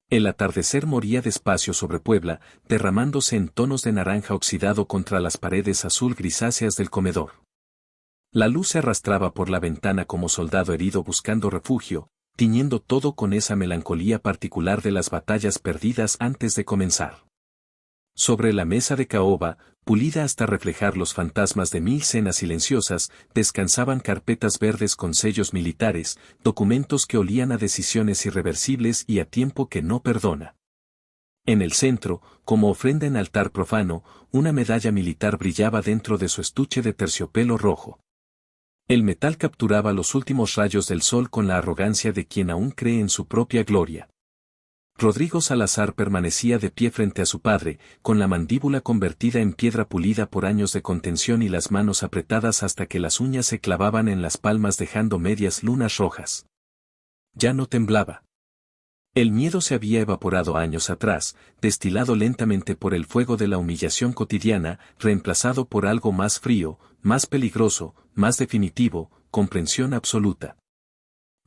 El atardecer moría despacio sobre Puebla, derramándose en tonos de naranja oxidado contra las paredes azul grisáceas del comedor. La luz se arrastraba por la ventana como soldado herido buscando refugio, tiñendo todo con esa melancolía particular de las batallas perdidas antes de comenzar. Sobre la mesa de caoba, pulida hasta reflejar los fantasmas de 1000 cenas silenciosas, descansaban carpetas verdes con sellos militares, documentos que olían a decisiones irreversibles y a tiempo que no perdona. En el centro, como ofrenda en altar profano, una medalla militar brillaba dentro de su estuche de terciopelo rojo. El metal capturaba los últimos rayos del sol con la arrogancia de quien aún cree en su propia gloria. Rodrigo Salazar permanecía de pie frente a su padre, con la mandíbula convertida en piedra pulida por años de contención y las manos apretadas hasta que las uñas se clavaban en las palmas dejando medias lunas rojas. Ya no temblaba. El miedo se había evaporado años atrás, destilado lentamente por el fuego de la humillación cotidiana, reemplazado por algo más frío, más peligroso, más definitivo, comprensión absoluta.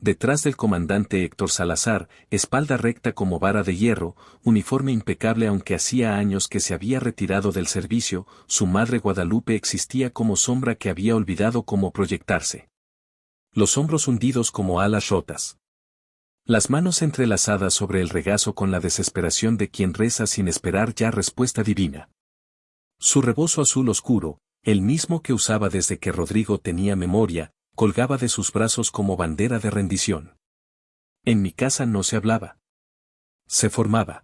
Detrás del comandante Héctor Salazar, espalda recta como vara de hierro, uniforme impecable aunque hacía años que se había retirado del servicio, su madre Guadalupe existía como sombra que había olvidado cómo proyectarse. Los hombros hundidos como alas rotas. Las manos entrelazadas sobre el regazo con la desesperación de quien reza sin esperar ya respuesta divina. Su rebozo azul oscuro, el mismo que usaba desde que Rodrigo tenía memoria, colgaba de sus brazos como bandera de rendición. En mi casa no se hablaba. Se formaba.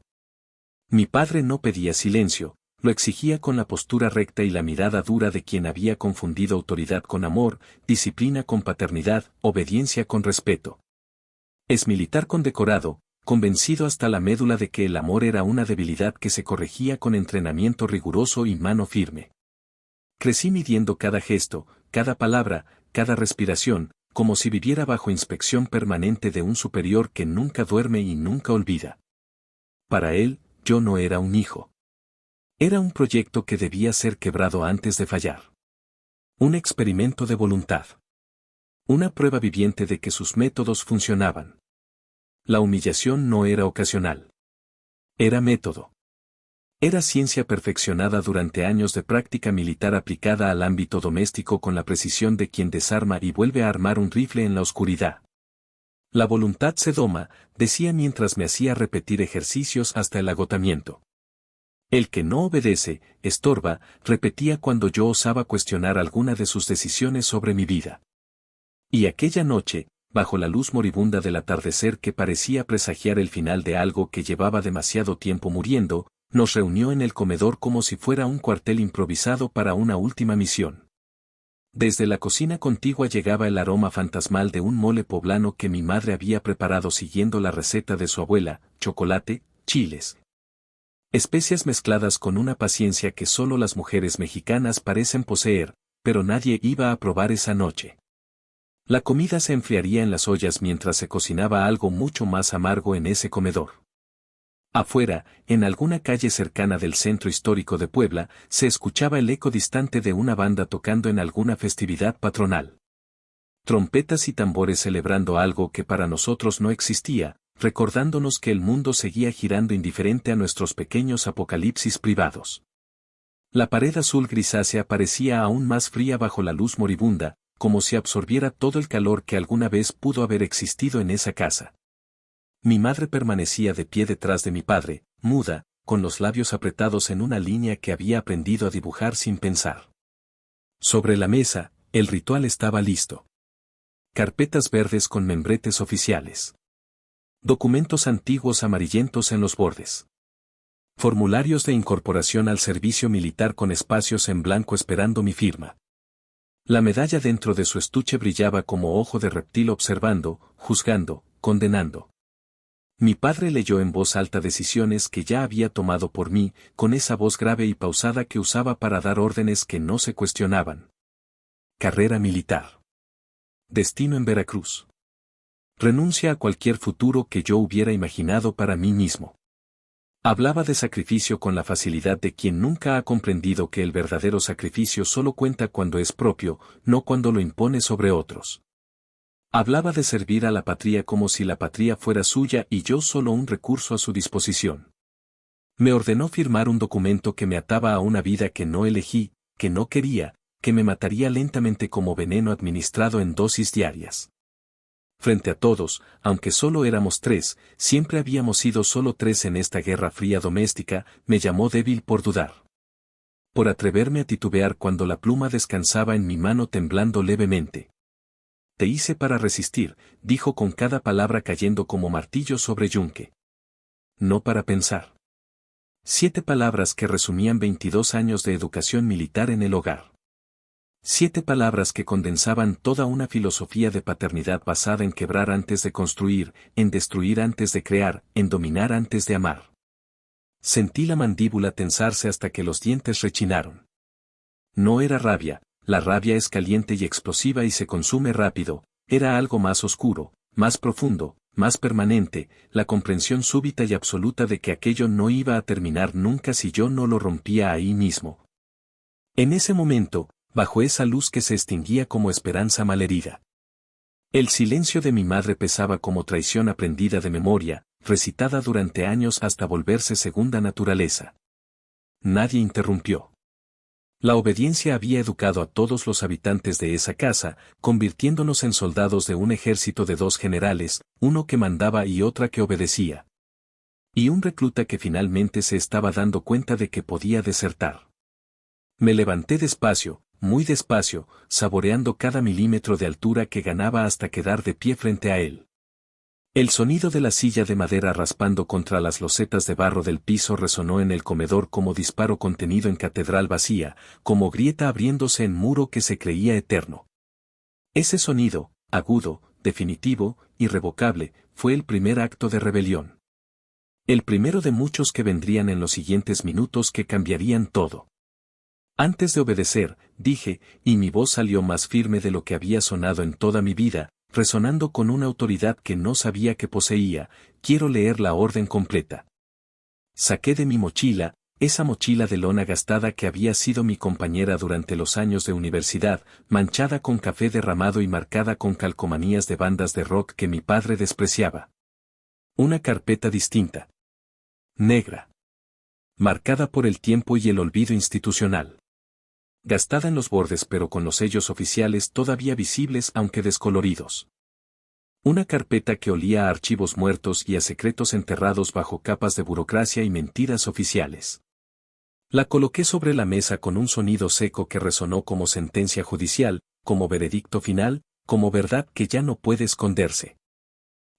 Mi padre no pedía silencio, lo exigía con la postura recta y la mirada dura de quien había confundido autoridad con amor, disciplina con paternidad, obediencia con respeto. Es militar condecorado, convencido hasta la médula de que el amor era una debilidad que se corregía con entrenamiento riguroso y mano firme. Crecí midiendo cada gesto, cada palabra, cada respiración, como si viviera bajo inspección permanente de un superior que nunca duerme y nunca olvida. Para él, yo no era un hijo. Era un proyecto que debía ser quebrado antes de fallar. Un experimento de voluntad. Una prueba viviente de que sus métodos funcionaban. La humillación no era ocasional. Era método. Era ciencia perfeccionada durante años de práctica militar aplicada al ámbito doméstico con la precisión de quien desarma y vuelve a armar un rifle en la oscuridad. La voluntad se doma, decía mientras me hacía repetir ejercicios hasta el agotamiento. El que no obedece, estorba, repetía cuando yo osaba cuestionar alguna de sus decisiones sobre mi vida. Y aquella noche, bajo la luz moribunda del atardecer que parecía presagiar el final de algo que llevaba demasiado tiempo muriendo, nos reunió en el comedor como si fuera un cuartel improvisado para una última misión. Desde la cocina contigua llegaba el aroma fantasmal de un mole poblano que mi madre había preparado siguiendo la receta de su abuela, chocolate, chiles. Especias mezcladas con una paciencia que solo las mujeres mexicanas parecen poseer, pero nadie iba a probar esa noche. La comida se enfriaría en las ollas mientras se cocinaba algo mucho más amargo en ese comedor. Afuera, en alguna calle cercana del centro histórico de Puebla, se escuchaba el eco distante de una banda tocando en alguna festividad patronal. Trompetas y tambores celebrando algo que para nosotros no existía, recordándonos que el mundo seguía girando indiferente a nuestros pequeños apocalipsis privados. La pared azul grisácea parecía aún más fría bajo la luz moribunda, como si absorbiera todo el calor que alguna vez pudo haber existido en esa casa. Mi madre permanecía de pie detrás de mi padre, muda, con los labios apretados en una línea que había aprendido a dibujar sin pensar. Sobre la mesa, el ritual estaba listo. Carpetas verdes con membretes oficiales. Documentos antiguos amarillentos en los bordes. Formularios de incorporación al servicio militar con espacios en blanco esperando mi firma. La medalla dentro de su estuche brillaba como ojo de reptil observando, juzgando, condenando. Mi padre leyó en voz alta decisiones que ya había tomado por mí, con esa voz grave y pausada que usaba para dar órdenes que no se cuestionaban. Carrera militar. Destino en Veracruz. Renuncia a cualquier futuro que yo hubiera imaginado para mí mismo. Hablaba de sacrificio con la facilidad de quien nunca ha comprendido que el verdadero sacrificio solo cuenta cuando es propio, no cuando lo impone sobre otros. Hablaba de servir a la patria como si la patria fuera suya y yo solo un recurso a su disposición. Me ordenó firmar un documento que me ataba a una vida que no elegí, que no quería, que me mataría lentamente como veneno administrado en dosis diarias. Frente a todos, aunque solo éramos 3, siempre habíamos sido solo 3 en esta guerra fría doméstica, me llamó débil por dudar. Por atreverme a titubear cuando la pluma descansaba en mi mano temblando levemente. Te hice para resistir, dijo con cada palabra cayendo como martillo sobre yunque. No para pensar. 7 palabras que resumían 22 años de educación militar en el hogar. 7 palabras que condensaban toda una filosofía de paternidad basada en quebrar antes de construir, en destruir antes de crear, en dominar antes de amar. Sentí la mandíbula tensarse hasta que los dientes rechinaron. No era rabia, la rabia es caliente y explosiva y se consume rápido, era algo más oscuro, más profundo, más permanente, la comprensión súbita y absoluta de que aquello no iba a terminar nunca si yo no lo rompía ahí mismo. En ese momento, bajo esa luz que se extinguía como esperanza malherida. El silencio de mi madre pesaba como traición aprendida de memoria, recitada durante años hasta volverse segunda naturaleza. Nadie interrumpió. La obediencia había educado a todos los habitantes de esa casa, convirtiéndonos en soldados de un ejército de 2 generales, uno que mandaba y otra que obedecía. Y un recluta que finalmente se estaba dando cuenta de que podía desertar. Me levanté despacio, muy despacio, saboreando cada milímetro de altura que ganaba hasta quedar de pie frente a él. El sonido de la silla de madera raspando contra las losetas de barro del piso resonó en el comedor como disparo contenido en catedral vacía, como grieta abriéndose en muro que se creía eterno. Ese sonido, agudo, definitivo, irrevocable, fue el primer acto de rebelión. El primero de muchos que vendrían en los siguientes minutos que cambiarían todo. Antes de obedecer, dije, y mi voz salió más firme de lo que había sonado en toda mi vida, resonando con una autoridad que no sabía que poseía, quiero leer la orden completa. Saqué de mi mochila, esa mochila de lona gastada que había sido mi compañera durante los años de universidad, manchada con café derramado y marcada con calcomanías de bandas de rock que mi padre despreciaba. Una carpeta distinta. Negra. Marcada por el tiempo y el olvido institucional. Gastada en los bordes pero con los sellos oficiales todavía visibles aunque descoloridos. Una carpeta que olía a archivos muertos y a secretos enterrados bajo capas de burocracia y mentiras oficiales. La coloqué sobre la mesa con un sonido seco que resonó como sentencia judicial, como veredicto final, como verdad que ya no puede esconderse.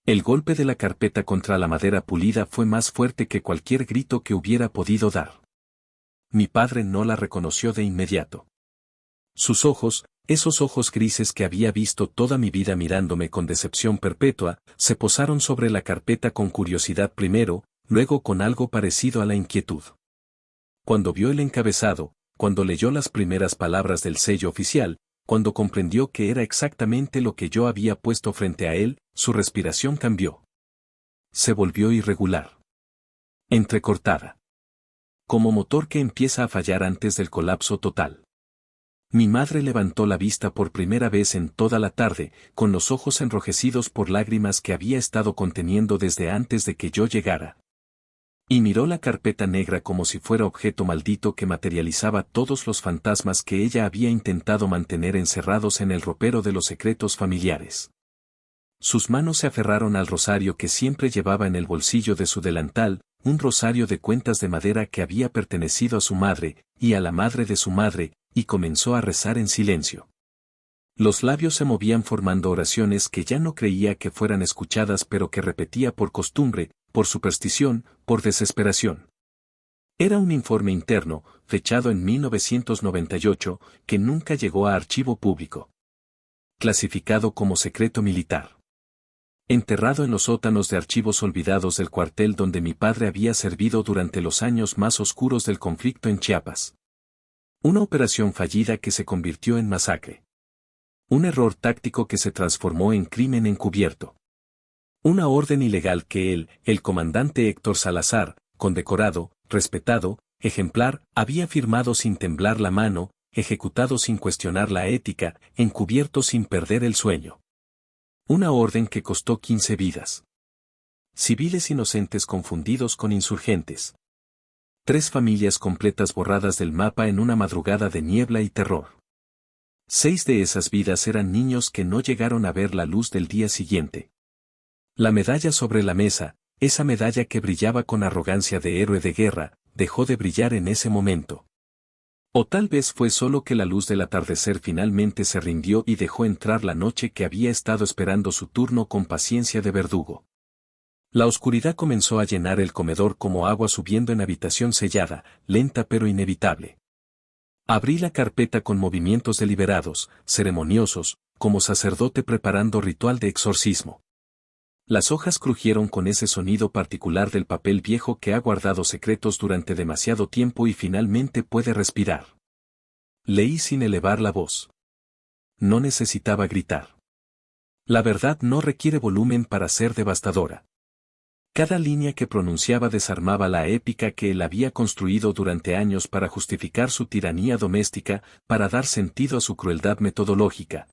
El golpe de la carpeta contra la madera pulida fue más fuerte que cualquier grito que hubiera podido dar. Mi padre no la reconoció de inmediato. Sus ojos, esos ojos grises que había visto toda mi vida mirándome con decepción perpetua, se posaron sobre la carpeta con curiosidad primero, luego con algo parecido a la inquietud. Cuando vio el encabezado, cuando leyó las primeras palabras del sello oficial, cuando comprendió que era exactamente lo que yo había puesto frente a él, su respiración cambió. Se volvió irregular. Entrecortada. Como motor que empieza a fallar antes del colapso total. Mi madre levantó la vista por primera vez en toda la tarde, con los ojos enrojecidos por lágrimas que había estado conteniendo desde antes de que yo llegara. Y miró la carpeta negra como si fuera objeto maldito que materializaba todos los fantasmas que ella había intentado mantener encerrados en el ropero de los secretos familiares. Sus manos se aferraron al rosario que siempre llevaba en el bolsillo de su delantal, un rosario de cuentas de madera que había pertenecido a su madre, y a la madre de su madre, y comenzó a rezar en silencio. Los labios se movían formando oraciones que ya no creía que fueran escuchadas pero que repetía por costumbre, por superstición, por desesperación. Era un informe interno, fechado en 1998, que nunca llegó a archivo público. Clasificado como secreto militar. Enterrado en los sótanos de archivos olvidados del cuartel donde mi padre había servido durante los años más oscuros del conflicto en Chiapas. Una operación fallida que se convirtió en masacre. Un error táctico que se transformó en crimen encubierto. Una orden ilegal que él, el comandante Héctor Salazar, condecorado, respetado, ejemplar, había firmado sin temblar la mano, ejecutado sin cuestionar la ética, encubierto sin perder el sueño. Una orden que costó 15 vidas. Civiles inocentes confundidos con insurgentes. 3 familias completas borradas del mapa en una madrugada de niebla y terror. 6 de esas vidas eran niños que no llegaron a ver la luz del día siguiente. La medalla sobre la mesa, esa medalla que brillaba con arrogancia de héroe de guerra, dejó de brillar en ese momento. O tal vez fue solo que la luz del atardecer finalmente se rindió y dejó entrar la noche que había estado esperando su turno con paciencia de verdugo. La oscuridad comenzó a llenar el comedor como agua subiendo en habitación sellada, lenta pero inevitable. Abrí la carpeta con movimientos deliberados, ceremoniosos, como sacerdote preparando ritual de exorcismo. Las hojas crujieron con ese sonido particular del papel viejo que ha guardado secretos durante demasiado tiempo y finalmente puede respirar. Leí sin elevar la voz. No necesitaba gritar. La verdad no requiere volumen para ser devastadora. Cada línea que pronunciaba desarmaba la épica que él había construido durante años para justificar su tiranía doméstica, para dar sentido a su crueldad metodológica,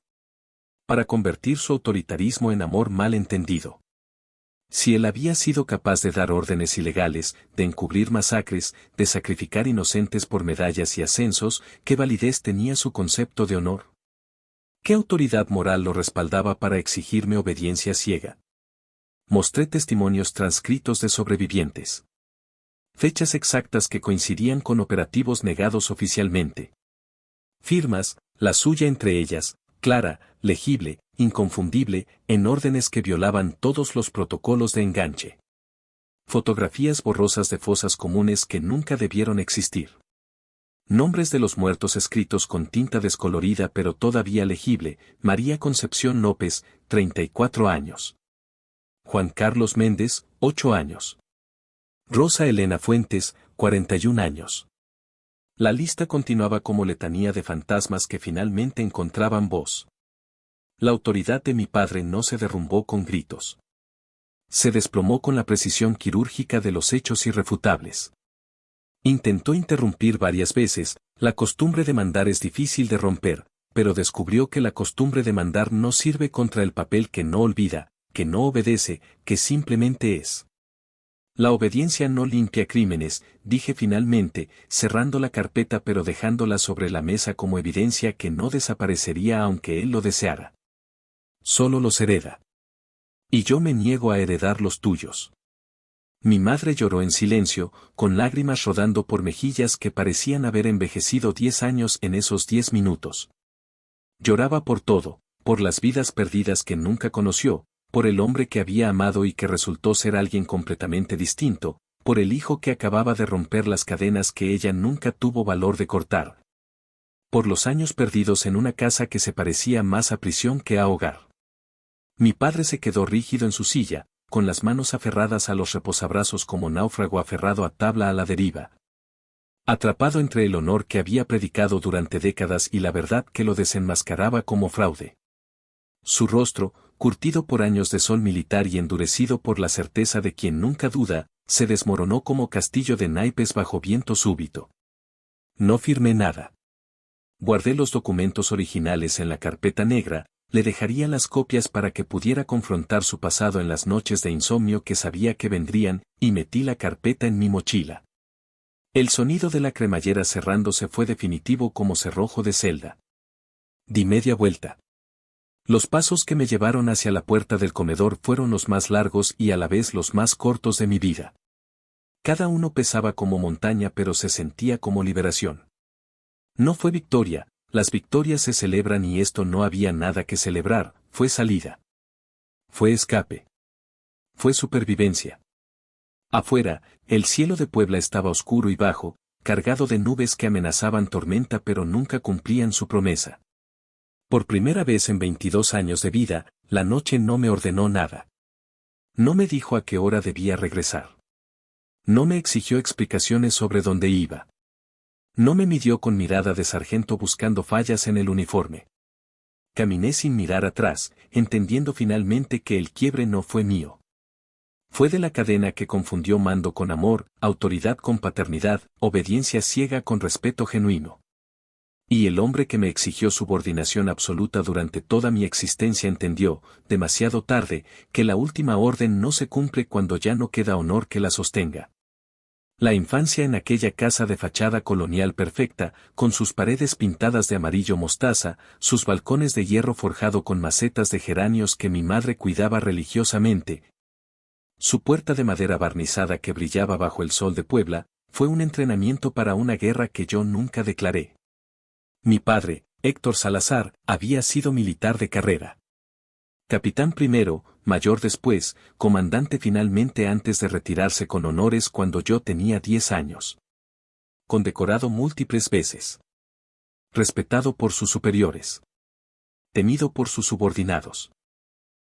para convertir su autoritarismo en amor mal entendido. Si él había sido capaz de dar órdenes ilegales, de encubrir masacres, de sacrificar inocentes por medallas y ascensos, ¿qué validez tenía su concepto de honor? ¿Qué autoridad moral lo respaldaba para exigirme obediencia ciega? Mostré testimonios transcritos de sobrevivientes. Fechas exactas que coincidían con operativos negados oficialmente. Firmas, la suya entre ellas, clara, legible, inconfundible, en órdenes que violaban todos los protocolos de enganche. Fotografías borrosas de fosas comunes que nunca debieron existir. Nombres de los muertos escritos con tinta descolorida pero todavía legible: María Concepción López, 34 años. Juan Carlos Méndez, 8 años. Rosa Elena Fuentes, 41 años. La lista continuaba como letanía de fantasmas que finalmente encontraban voz. La autoridad de mi padre no se derrumbó con gritos. Se desplomó con la precisión quirúrgica de los hechos irrefutables. Intentó interrumpir varias veces: la costumbre de mandar es difícil de romper, pero descubrió que la costumbre de mandar no sirve contra el papel que no olvida, que no obedece, que simplemente es. La obediencia no limpia crímenes, dije finalmente, cerrando la carpeta pero dejándola sobre la mesa como evidencia que no desaparecería aunque él lo deseara. Solo los hereda. Y yo me niego a heredar los tuyos. Mi madre lloró en silencio, con lágrimas rodando por mejillas que parecían haber envejecido 10 años en esos 10 minutos. Lloraba por todo, por las vidas perdidas que nunca conoció, por el hombre que había amado y que resultó ser alguien completamente distinto, por el hijo que acababa de romper las cadenas que ella nunca tuvo valor de cortar. Por los años perdidos en una casa que se parecía más a prisión que a hogar. Mi padre se quedó rígido en su silla, con las manos aferradas a los reposabrazos como náufrago aferrado a tabla a la deriva. Atrapado entre el honor que había predicado durante décadas y la verdad que lo desenmascaraba como fraude. Su rostro, curtido por años de sol militar y endurecido por la certeza de quien nunca duda, se desmoronó como castillo de naipes bajo viento súbito. No firmé nada. Guardé los documentos originales en la carpeta negra, le dejaría las copias para que pudiera confrontar su pasado en las noches de insomnio que sabía que vendrían, y metí la carpeta en mi mochila. El sonido de la cremallera cerrándose fue definitivo como cerrojo de celda. Di media vuelta. Los pasos que me llevaron hacia la puerta del comedor fueron los más largos y a la vez los más cortos de mi vida. Cada uno pesaba como montaña pero se sentía como liberación. No fue victoria, las victorias se celebran y esto no había nada que celebrar, fue salida. Fue escape. Fue supervivencia. Afuera, el cielo de Puebla estaba oscuro y bajo, cargado de nubes que amenazaban tormenta pero nunca cumplían su promesa. Por primera vez en 22 años de vida, la noche no me ordenó nada. No me dijo a qué hora debía regresar. No me exigió explicaciones sobre dónde iba. No me midió con mirada de sargento buscando fallas en el uniforme. Caminé sin mirar atrás, entendiendo finalmente que el quiebre no fue mío. Fue de la cadena que confundió mando con amor, autoridad con paternidad, obediencia ciega con respeto genuino. Y el hombre que me exigió subordinación absoluta durante toda mi existencia entendió, demasiado tarde, que la última orden no se cumple cuando ya no queda honor que la sostenga. La infancia en aquella casa de fachada colonial perfecta, con sus paredes pintadas de amarillo mostaza, sus balcones de hierro forjado con macetas de geranios que mi madre cuidaba religiosamente, su puerta de madera barnizada que brillaba bajo el sol de Puebla, fue un entrenamiento para una guerra que yo nunca declaré. Mi padre, Héctor Salazar, había sido militar de carrera. Capitán primero, mayor después, comandante finalmente antes de retirarse con honores cuando yo tenía 10 años. Condecorado múltiples veces. Respetado por sus superiores. Temido por sus subordinados.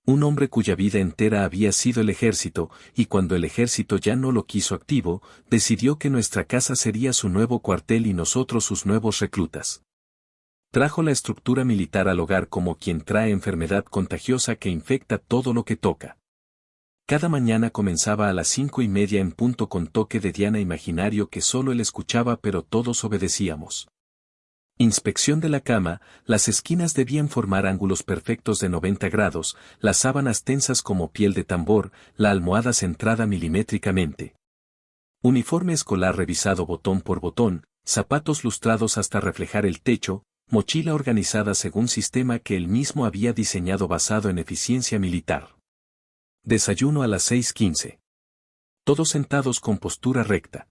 Un hombre cuya vida entera había sido el ejército, y cuando el ejército ya no lo quiso activo, decidió que nuestra casa sería su nuevo cuartel y nosotros sus nuevos reclutas. Trajo la estructura militar al hogar como quien trae enfermedad contagiosa que infecta todo lo que toca. Cada mañana comenzaba a las 5:30 en punto con toque de diana imaginario que solo él escuchaba pero todos obedecíamos. Inspección de la cama, las esquinas debían formar ángulos perfectos de 90 grados, las sábanas tensas como piel de tambor, la almohada centrada milimétricamente. Uniforme escolar revisado botón por botón, zapatos lustrados hasta reflejar el techo, mochila organizada según sistema que él mismo había diseñado basado en eficiencia militar. Desayuno a las 6:15. Todos sentados con postura recta.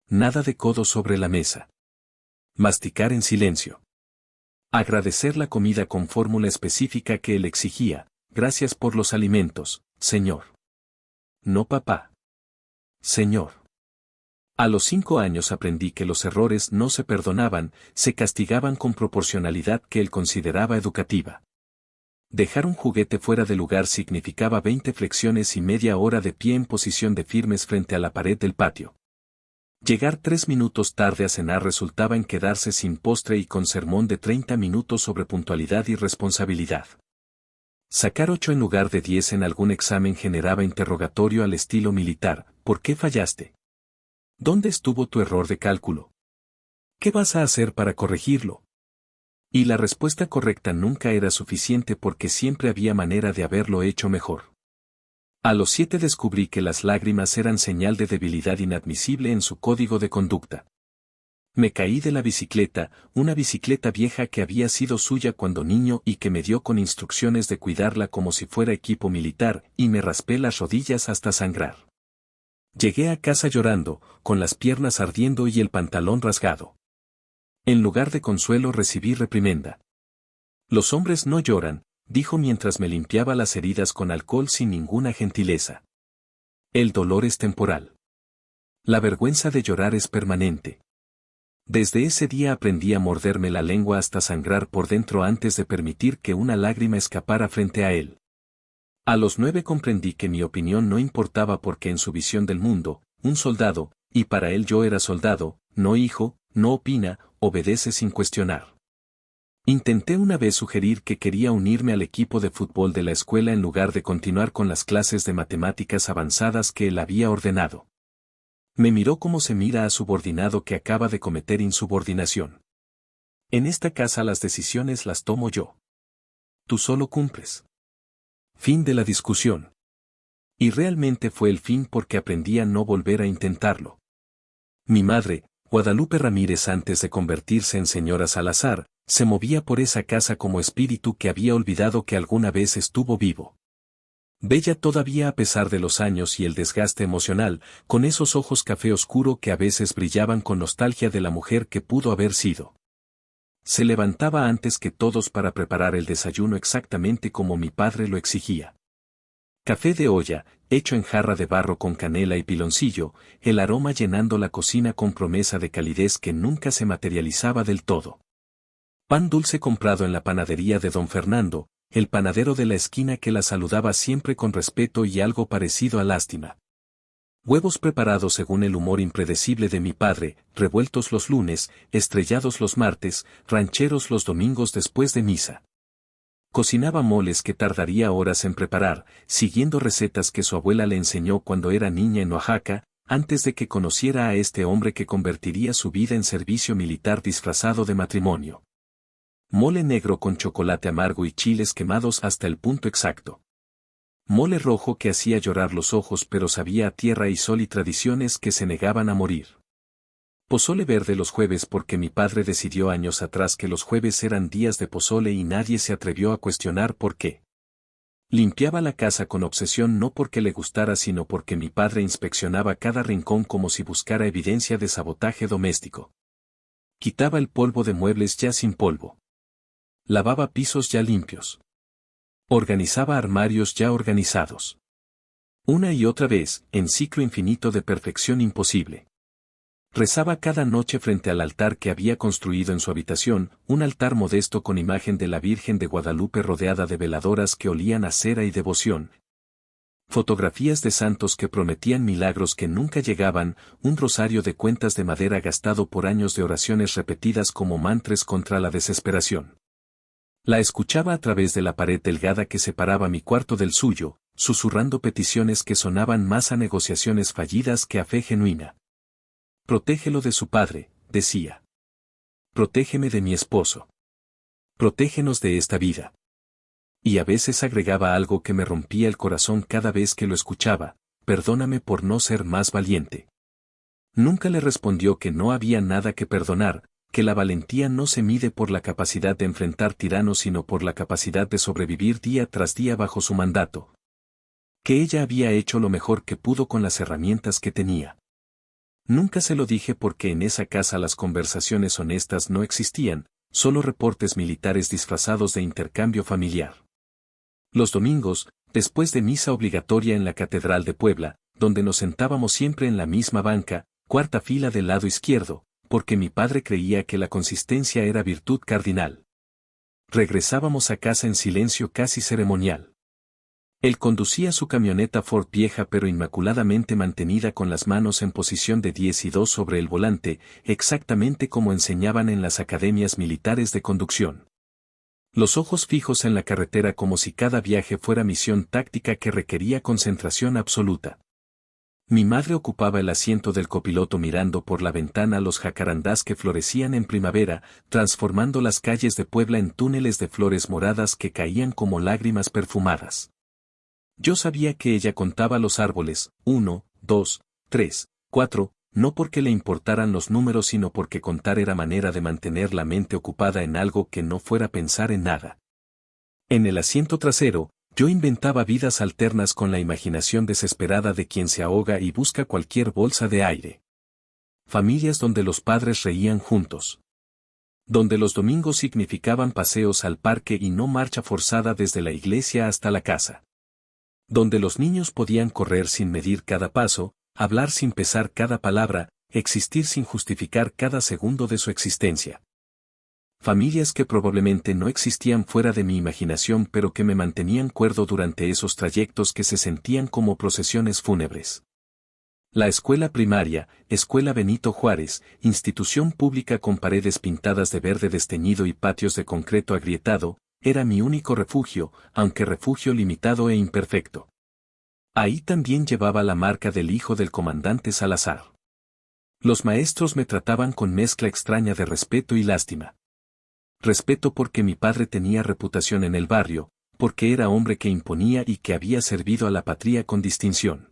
Nada de codos sobre la mesa. Masticar en silencio. Agradecer la comida con fórmula específica que él exigía. Gracias por los alimentos, señor. No papá. Señor. A los 5 años aprendí que los errores no se perdonaban, se castigaban con proporcionalidad que él consideraba educativa. Dejar un juguete fuera de lugar significaba 20 flexiones y media hora de pie en posición de firmes frente a la pared del patio. Llegar 3 minutos tarde a cenar resultaba en quedarse sin postre y con sermón de 30 minutos sobre puntualidad y responsabilidad. Sacar 8 en lugar de 10 en algún examen generaba interrogatorio al estilo militar. ¿Por qué fallaste? ¿Dónde estuvo tu error de cálculo? ¿Qué vas a hacer para corregirlo? Y la respuesta correcta nunca era suficiente porque siempre había manera de haberlo hecho mejor. A los 7 descubrí que las lágrimas eran señal de debilidad inadmisible en su código de conducta. Me caí de la bicicleta, una bicicleta vieja que había sido suya cuando niño y que me dio con instrucciones de cuidarla como si fuera equipo militar, y me raspé las rodillas hasta sangrar. Llegué a casa llorando, con las piernas ardiendo y el pantalón rasgado. En lugar de consuelo recibí reprimenda. Los hombres no lloran, dijo mientras me limpiaba las heridas con alcohol sin ninguna gentileza. El dolor es temporal. La vergüenza de llorar es permanente. Desde ese día aprendí a morderme la lengua hasta sangrar por dentro antes de permitir que una lágrima escapara frente a él. A los 9 comprendí que mi opinión no importaba porque en su visión del mundo, un soldado, y para él yo era soldado, no hijo, no opina, obedece sin cuestionar. Intenté una vez sugerir que quería unirme al equipo de fútbol de la escuela en lugar de continuar con las clases de matemáticas avanzadas que él había ordenado. Me miró como se mira a subordinado que acaba de cometer insubordinación. En esta casa las decisiones las tomo yo. Tú solo cumples. Fin de la discusión. Y realmente fue el fin porque aprendí a no volver a intentarlo. Mi madre, Guadalupe Ramírez antes de convertirse en señora Salazar, se movía por esa casa como espíritu que había olvidado que alguna vez estuvo vivo. Bella todavía a pesar de los años y el desgaste emocional, con esos ojos café oscuro que a veces brillaban con nostalgia de la mujer que pudo haber sido. Se levantaba antes que todos para preparar el desayuno exactamente como mi padre lo exigía. Café de olla, hecho en jarra de barro con canela y piloncillo, el aroma llenando la cocina con promesa de calidez que nunca se materializaba del todo. Pan dulce comprado en la panadería de don Fernando, el panadero de la esquina que la saludaba siempre con respeto y algo parecido a lástima. Huevos preparados según el humor impredecible de mi padre, revueltos los lunes, estrellados los martes, rancheros los domingos después de misa. Cocinaba moles que tardaría horas en preparar, siguiendo recetas que su abuela le enseñó cuando era niña en Oaxaca, antes de que conociera a este hombre que convertiría su vida en servicio militar disfrazado de matrimonio. Mole negro con chocolate amargo y chiles quemados hasta el punto exacto. Mole rojo que hacía llorar los ojos pero sabía a tierra y sol y tradiciones que se negaban a morir. Pozole verde los jueves porque mi padre decidió años atrás que los jueves eran días de pozole y nadie se atrevió a cuestionar por qué. Limpiaba la casa con obsesión no porque le gustara sino porque mi padre inspeccionaba cada rincón como si buscara evidencia de sabotaje doméstico. Quitaba el polvo de muebles ya sin polvo. Lavaba pisos ya limpios. Organizaba armarios ya organizados. Una y otra vez, en ciclo infinito de perfección imposible. Rezaba cada noche frente al altar que había construido en su habitación, un altar modesto con imagen de la Virgen de Guadalupe rodeada de veladoras que olían a cera y devoción. Fotografías de santos que prometían milagros que nunca llegaban, un rosario de cuentas de madera gastado por años de oraciones repetidas como mantras contra la desesperación. La escuchaba a través de la pared delgada que separaba mi cuarto del suyo, susurrando peticiones que sonaban más a negociaciones fallidas que a fe genuina. Protégelo de su padre, decía. Protégeme de mi esposo. Protégenos de esta vida. Y a veces agregaba algo que me rompía el corazón cada vez que lo escuchaba, perdóname por no ser más valiente. Nunca le respondió que no había nada que perdonar, que la valentía no se mide por la capacidad de enfrentar tiranos sino por la capacidad de sobrevivir día tras día bajo su mandato. Que ella había hecho lo mejor que pudo con las herramientas que tenía. Nunca se lo dije porque en esa casa las conversaciones honestas no existían, solo reportes militares disfrazados de intercambio familiar. Los domingos, después de misa obligatoria en la Catedral de Puebla, donde nos sentábamos siempre en la misma banca, cuarta fila del lado izquierdo, porque mi padre creía que la consistencia era virtud cardinal. Regresábamos a casa en silencio casi ceremonial. Él conducía su camioneta Ford vieja pero inmaculadamente mantenida con las manos en posición de 10 y 2 sobre el volante, exactamente como enseñaban en las academias militares de conducción. Los ojos fijos en la carretera como si cada viaje fuera misión táctica que requería concentración absoluta. Mi madre ocupaba el asiento del copiloto mirando por la ventana los jacarandás que florecían en primavera, transformando las calles de Puebla en túneles de flores moradas que caían como lágrimas perfumadas. Yo sabía que ella contaba los árboles, 1, 2, 3, 4, no porque le importaran los números sino porque contar era manera de mantener la mente ocupada en algo que no fuera pensar en nada. En el asiento trasero, yo inventaba vidas alternas con la imaginación desesperada de quien se ahoga y busca cualquier bolsa de aire. Familias donde los padres reían juntos. Donde los domingos significaban paseos al parque y no marcha forzada desde la iglesia hasta la casa. Donde los niños podían correr sin medir cada paso, hablar sin pesar cada palabra, existir sin justificar cada segundo de su existencia. Familias que probablemente no existían fuera de mi imaginación pero que me mantenían cuerdo durante esos trayectos que se sentían como procesiones fúnebres. La escuela primaria, Escuela Benito Juárez, institución pública con paredes pintadas de verde desteñido y patios de concreto agrietado, era mi único refugio, aunque refugio limitado e imperfecto. Ahí también llevaba la marca del hijo del comandante Salazar. Los maestros me trataban con mezcla extraña de respeto y lástima. Respeto porque mi padre tenía reputación en el barrio, porque era hombre que imponía y que había servido a la patria con distinción.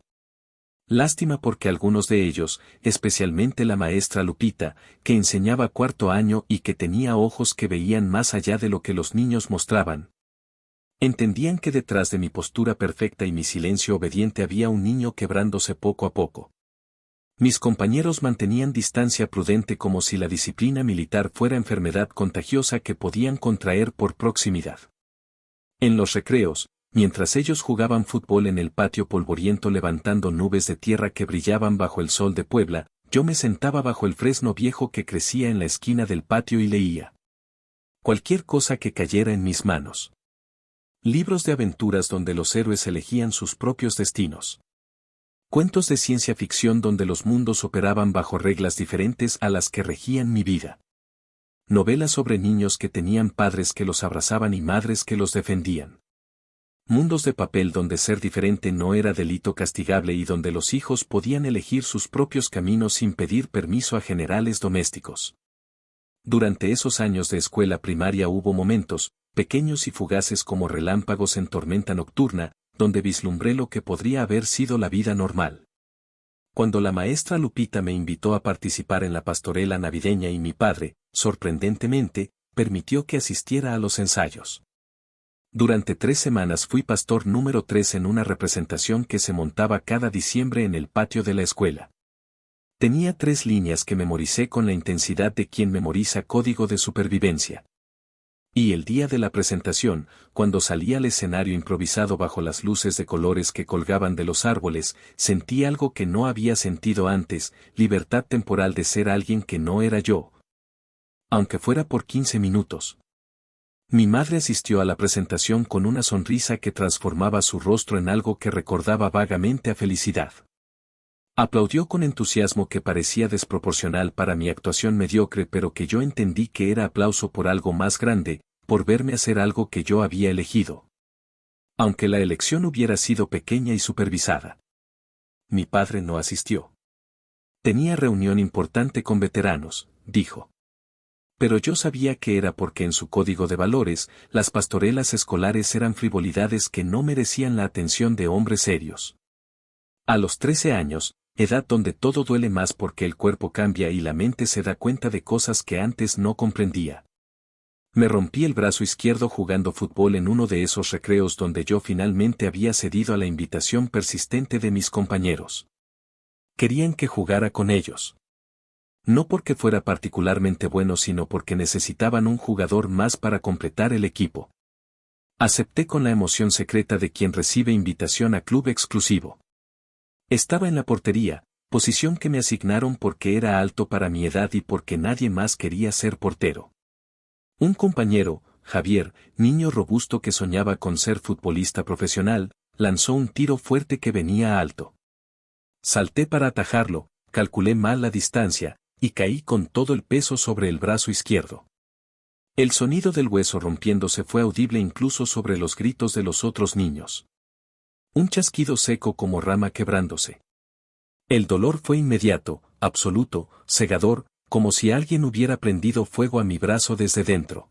Lástima porque algunos de ellos, especialmente la maestra Lupita, que enseñaba cuarto año y que tenía ojos que veían más allá de lo que los niños mostraban, entendían que detrás de mi postura perfecta y mi silencio obediente había un niño quebrándose poco a poco. Mis compañeros mantenían distancia prudente como si la disciplina militar fuera enfermedad contagiosa que podían contraer por proximidad. En los recreos, mientras ellos jugaban fútbol en el patio polvoriento levantando nubes de tierra que brillaban bajo el sol de Puebla, yo me sentaba bajo el fresno viejo que crecía en la esquina del patio y leía. Cualquier cosa que cayera en mis manos. Libros de aventuras donde los héroes elegían sus propios destinos. Cuentos de ciencia ficción donde los mundos operaban bajo reglas diferentes a las que regían mi vida. Novelas sobre niños que tenían padres que los abrazaban y madres que los defendían. Mundos de papel donde ser diferente no era delito castigable y donde los hijos podían elegir sus propios caminos sin pedir permiso a generales domésticos. Durante esos años de escuela primaria hubo momentos, pequeños y fugaces como relámpagos en tormenta nocturna, donde vislumbré lo que podría haber sido la vida normal. Cuando la maestra Lupita me invitó a participar en la pastorela navideña y mi padre, sorprendentemente, permitió que asistiera a los ensayos. Durante 3 semanas fui pastor número 3 en una representación que se montaba cada diciembre en el patio de la escuela. Tenía 3 líneas que memoricé con la intensidad de quien memoriza código de supervivencia. Y el día de la presentación, cuando salí al escenario improvisado bajo las luces de colores que colgaban de los árboles, sentí algo que no había sentido antes, libertad temporal de ser alguien que no era yo. Aunque fuera por 15 minutos. Mi madre asistió a la presentación con una sonrisa que transformaba su rostro en algo que recordaba vagamente a felicidad. Aplaudió con entusiasmo que parecía desproporcional para mi actuación mediocre, pero que yo entendí que era aplauso por algo más grande, por verme hacer algo que yo había elegido. Aunque la elección hubiera sido pequeña y supervisada. Mi padre no asistió. Tenía reunión importante con veteranos, dijo. Pero yo sabía que era porque en su código de valores, las pastorelas escolares eran frivolidades que no merecían la atención de hombres serios. A los 13 años, edad donde todo duele más porque el cuerpo cambia y la mente se da cuenta de cosas que antes no comprendía. Me rompí el brazo izquierdo jugando fútbol en uno de esos recreos donde yo finalmente había cedido a la invitación persistente de mis compañeros. Querían que jugara con ellos. No porque fuera particularmente bueno, sino porque necesitaban un jugador más para completar el equipo. Acepté con la emoción secreta de quien recibe invitación a club exclusivo. Estaba en la portería, posición que me asignaron porque era alto para mi edad y porque nadie más quería ser portero. Un compañero, Javier, niño robusto que soñaba con ser futbolista profesional, lanzó un tiro fuerte que venía alto. Salté para atajarlo, calculé mal la distancia, y caí con todo el peso sobre el brazo izquierdo. El sonido del hueso rompiéndose fue audible incluso sobre los gritos de los otros niños. Un chasquido seco como rama quebrándose. El dolor fue inmediato, absoluto, cegador, como si alguien hubiera prendido fuego a mi brazo desde dentro.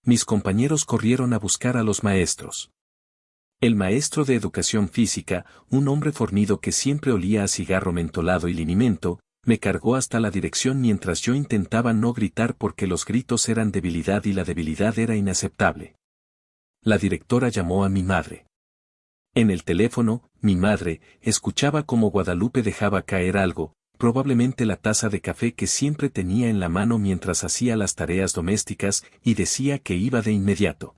Mis compañeros corrieron a buscar a los maestros. El maestro de educación física, un hombre fornido que siempre olía a cigarro mentolado y linimento, me cargó hasta la dirección mientras yo intentaba no gritar porque los gritos eran debilidad y la debilidad era inaceptable. La directora llamó a mi madre. En el teléfono, mi madre escuchaba cómo Guadalupe dejaba caer algo, probablemente la taza de café que siempre tenía en la mano mientras hacía las tareas domésticas, y decía que iba de inmediato.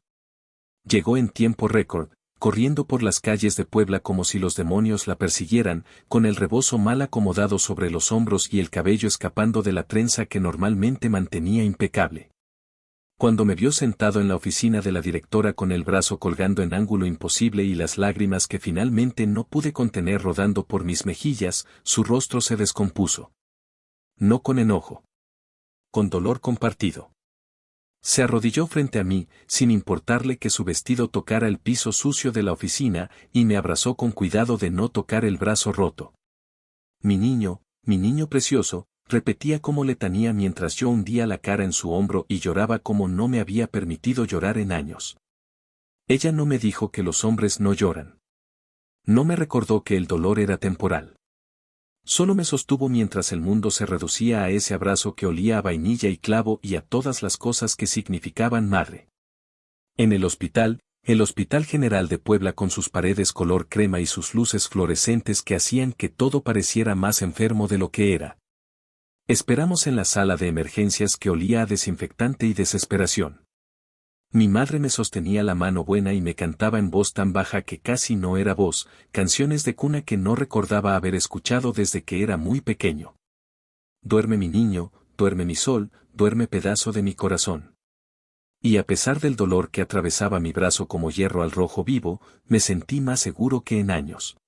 Llegó en tiempo récord, corriendo por las calles de Puebla como si los demonios la persiguieran, con el rebozo mal acomodado sobre los hombros y el cabello escapando de la trenza que normalmente mantenía impecable. Cuando me vio sentado en la oficina de la directora con el brazo colgando en ángulo imposible y las lágrimas que finalmente no pude contener rodando por mis mejillas, su rostro se descompuso. No con enojo. Con dolor compartido. Se arrodilló frente a mí, sin importarle que su vestido tocara el piso sucio de la oficina, y me abrazó con cuidado de no tocar el brazo roto. Mi niño precioso, repetía como letanía mientras yo hundía la cara en su hombro y lloraba como no me había permitido llorar en años. Ella no me dijo que los hombres no lloran. No me recordó que el dolor era temporal. Solo me sostuvo mientras el mundo se reducía a ese abrazo que olía a vainilla y clavo y a todas las cosas que significaban madre. En el Hospital General de Puebla con sus paredes color crema y sus luces fluorescentes que hacían que todo pareciera más enfermo de lo que era. Esperamos en la sala de emergencias que olía a desinfectante y desesperación. Mi madre me sostenía la mano buena y me cantaba en voz tan baja que casi no era voz, canciones de cuna que no recordaba haber escuchado desde que era muy pequeño. Duerme mi niño, duerme mi sol, duerme pedazo de mi corazón. Y a pesar del dolor que atravesaba mi brazo como hierro al rojo vivo, me sentí más seguro que en años.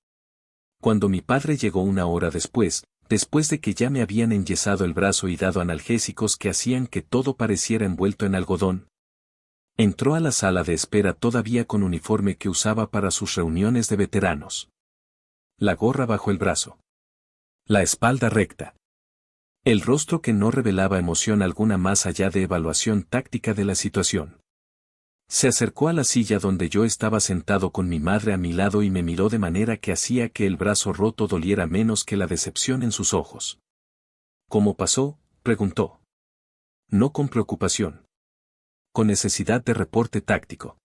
Cuando mi padre llegó una hora después de que ya me habían enyesado el brazo y dado analgésicos que hacían que todo pareciera envuelto en algodón, Entró a la sala de espera todavía con uniforme que usaba para sus reuniones de veteranos. La gorra bajo el brazo. La espalda recta. El rostro que no revelaba emoción alguna más allá de evaluación táctica de la situación. Se acercó a la silla donde yo estaba sentado con mi madre a mi lado y me miró de manera que hacía que el brazo roto doliera menos que la decepción en sus ojos. ¿Cómo pasó?, preguntó. No con preocupación. Con necesidad de reporte táctico.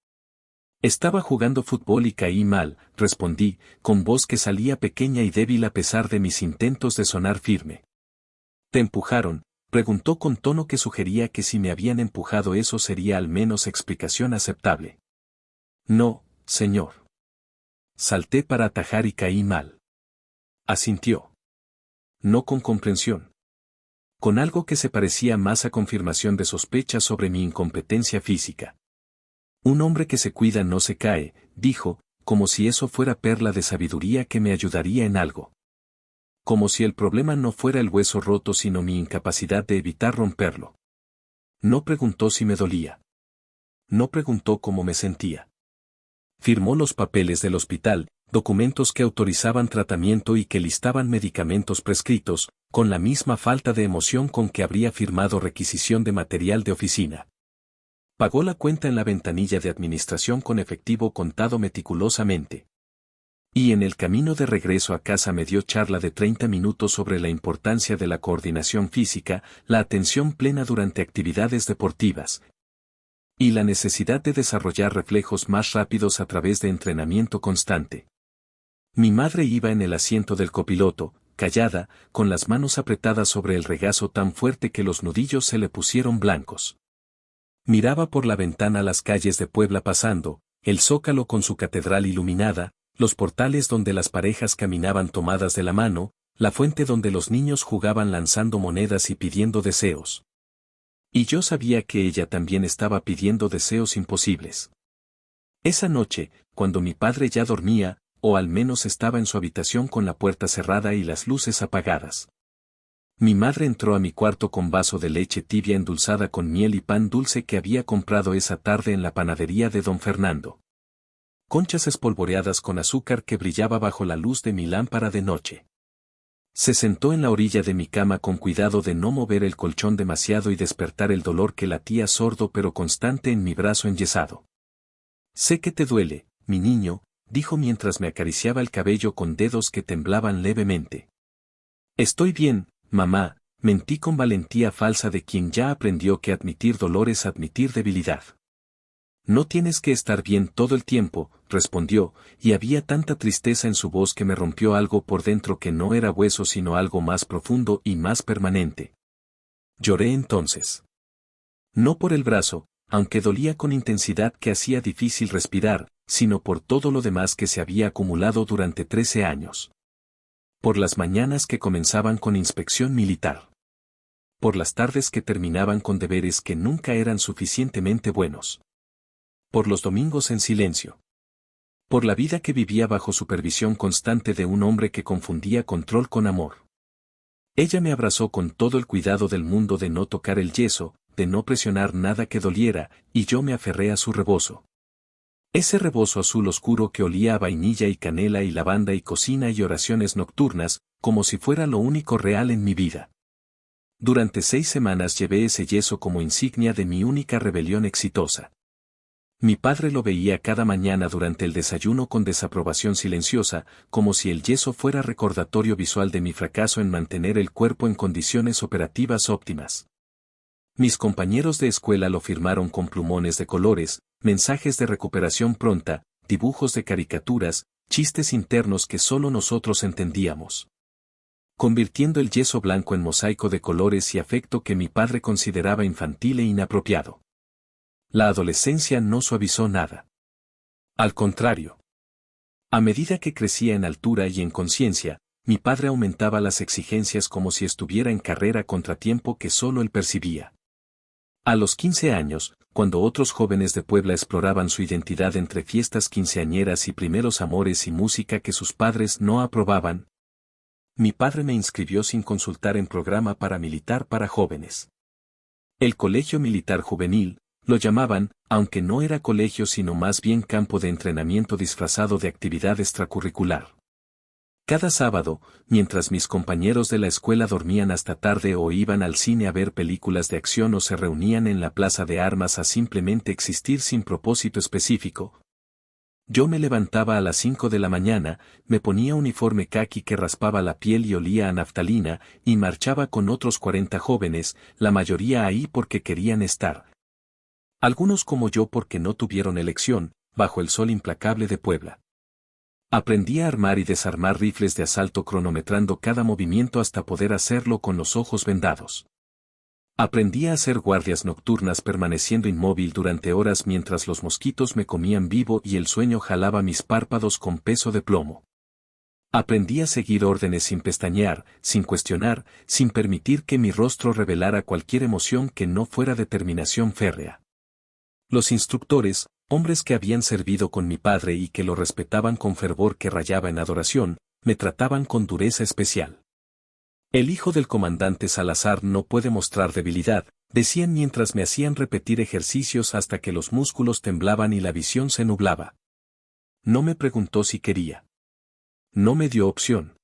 Estaba jugando fútbol y caí mal, respondí, con voz que salía pequeña y débil a pesar de mis intentos de sonar firme. ¿Te empujaron?, preguntó con tono que sugería que si me habían empujado eso sería al menos explicación aceptable. No, señor. Salté para atajar y caí mal. Asintió. No con comprensión. Con algo que se parecía más a confirmación de sospechas sobre mi incompetencia física. Un hombre que se cuida no se cae, dijo, como si eso fuera perla de sabiduría que me ayudaría en algo. Como si el problema no fuera el hueso roto sino mi incapacidad de evitar romperlo. No preguntó si me dolía. No preguntó cómo me sentía. Firmó los papeles del hospital, documentos que autorizaban tratamiento y que listaban medicamentos prescritos, con la misma falta de emoción con que habría firmado requisición de material de oficina. Pagó la cuenta en la ventanilla de administración con efectivo contado meticulosamente. Y en el camino de regreso a casa me dio charla de 30 minutos sobre la importancia de la coordinación física, la atención plena durante actividades deportivas, y la necesidad de desarrollar reflejos más rápidos a través de entrenamiento constante. Mi madre iba en el asiento del copiloto, callada, con las manos apretadas sobre el regazo tan fuerte que los nudillos se le pusieron blancos. Miraba por la ventana las calles de Puebla pasando, el Zócalo con su catedral iluminada, los portales donde las parejas caminaban tomadas de la mano, la fuente donde los niños jugaban lanzando monedas y pidiendo deseos. Y yo sabía que ella también estaba pidiendo deseos imposibles. Esa noche, cuando mi padre ya dormía, o al menos estaba en su habitación con la puerta cerrada y las luces apagadas. Mi madre entró a mi cuarto con vaso de leche tibia endulzada con miel y pan dulce que había comprado esa tarde en la panadería de don Fernando. Conchas espolvoreadas con azúcar que brillaba bajo la luz de mi lámpara de noche. Se sentó en la orilla de mi cama con cuidado de no mover el colchón demasiado y despertar el dolor que latía sordo pero constante en mi brazo enyesado. Sé que te duele, mi niño, dijo mientras me acariciaba el cabello con dedos que temblaban levemente. Estoy bien, mamá, mentí con valentía falsa de quien ya aprendió que admitir dolor es admitir debilidad. No tienes que estar bien todo el tiempo, respondió, y había tanta tristeza en su voz que me rompió algo por dentro que no era hueso sino algo más profundo y más permanente. Lloré entonces. No por el brazo, aunque dolía con intensidad que hacía difícil respirar, sino por todo lo demás que se había acumulado durante 13 años. Por las mañanas que comenzaban con inspección militar. Por las tardes que terminaban con deberes que nunca eran suficientemente buenos. Por los domingos en silencio. Por la vida que vivía bajo supervisión constante de un hombre que confundía control con amor. Ella me abrazó con todo el cuidado del mundo de no tocar el yeso, de no presionar nada que doliera, y yo me aferré a su rebozo. Ese rebozo azul oscuro que olía a vainilla y canela y lavanda y cocina y oraciones nocturnas, como si fuera lo único real en mi vida. Durante 6 semanas llevé ese yeso como insignia de mi única rebelión exitosa. Mi padre lo veía cada mañana durante el desayuno con desaprobación silenciosa, como si el yeso fuera recordatorio visual de mi fracaso en mantener el cuerpo en condiciones operativas óptimas. Mis compañeros de escuela lo firmaron con plumones de colores, mensajes de recuperación pronta, dibujos de caricaturas, chistes internos que solo nosotros entendíamos. Convirtiendo el yeso blanco en mosaico de colores y afecto que mi padre consideraba infantil e inapropiado. La adolescencia no suavizó nada. Al contrario. A medida que crecía en altura y en conciencia, mi padre aumentaba las exigencias como si estuviera en carrera contra tiempo que solo él percibía. A los 15 años, cuando otros jóvenes de Puebla exploraban su identidad entre fiestas quinceañeras y primeros amores y música que sus padres no aprobaban, mi padre me inscribió sin consultar en programa paramilitar para jóvenes. El Colegio Militar Juvenil, Lo llamaban, aunque no era colegio sino más bien campo de entrenamiento disfrazado de actividad extracurricular. Cada sábado, mientras mis compañeros de la escuela dormían hasta tarde o iban al cine a ver películas de acción o se reunían en la plaza de armas a simplemente existir sin propósito específico, yo me levantaba a las 5 de la mañana, me ponía uniforme caqui que raspaba la piel y olía a naftalina, y marchaba con otros 40 jóvenes, la mayoría ahí porque querían estar. Algunos como yo porque no tuvieron elección, bajo el sol implacable de Puebla. Aprendí a armar y desarmar rifles de asalto cronometrando cada movimiento hasta poder hacerlo con los ojos vendados. Aprendí a hacer guardias nocturnas permaneciendo inmóvil durante horas mientras los mosquitos me comían vivo y el sueño jalaba mis párpados con peso de plomo. Aprendí a seguir órdenes sin pestañear, sin cuestionar, sin permitir que mi rostro revelara cualquier emoción que no fuera determinación férrea. Los instructores, hombres que habían servido con mi padre y que lo respetaban con fervor que rayaba en adoración, me trataban con dureza especial. El hijo del comandante Salazar no puede mostrar debilidad, decían mientras me hacían repetir ejercicios hasta que los músculos temblaban y la visión se nublaba. No me preguntó si quería. No me dio opción.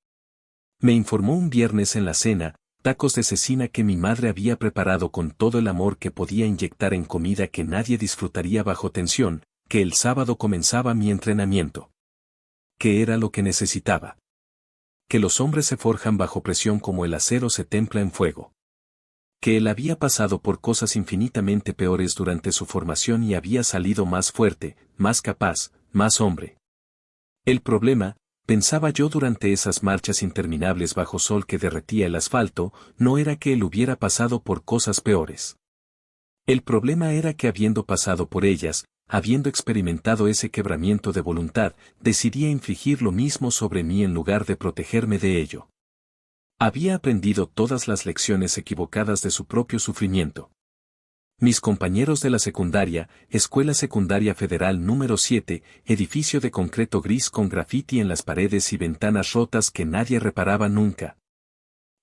Me informó un viernes en la cena, tacos de cecina que mi madre había preparado con todo el amor que podía inyectar en comida que nadie disfrutaría bajo tensión, que el sábado comenzaba mi entrenamiento. ¿Qué era lo que necesitaba? Que los hombres se forjan bajo presión como el acero se templa en fuego. Que él había pasado por cosas infinitamente peores durante su formación y había salido más fuerte, más capaz, más hombre. El problema, pensaba yo durante esas marchas interminables bajo sol que derretía el asfalto, no era que él hubiera pasado por cosas peores. El problema era que habiendo pasado por ellas, habiendo experimentado ese quebramiento de voluntad, decidía infligir lo mismo sobre mí en lugar de protegerme de ello. Había aprendido todas las lecciones equivocadas de su propio sufrimiento. Mis compañeros de la secundaria, Escuela Secundaria Federal número 7, edificio de concreto gris con grafiti en las paredes y ventanas rotas que nadie reparaba nunca.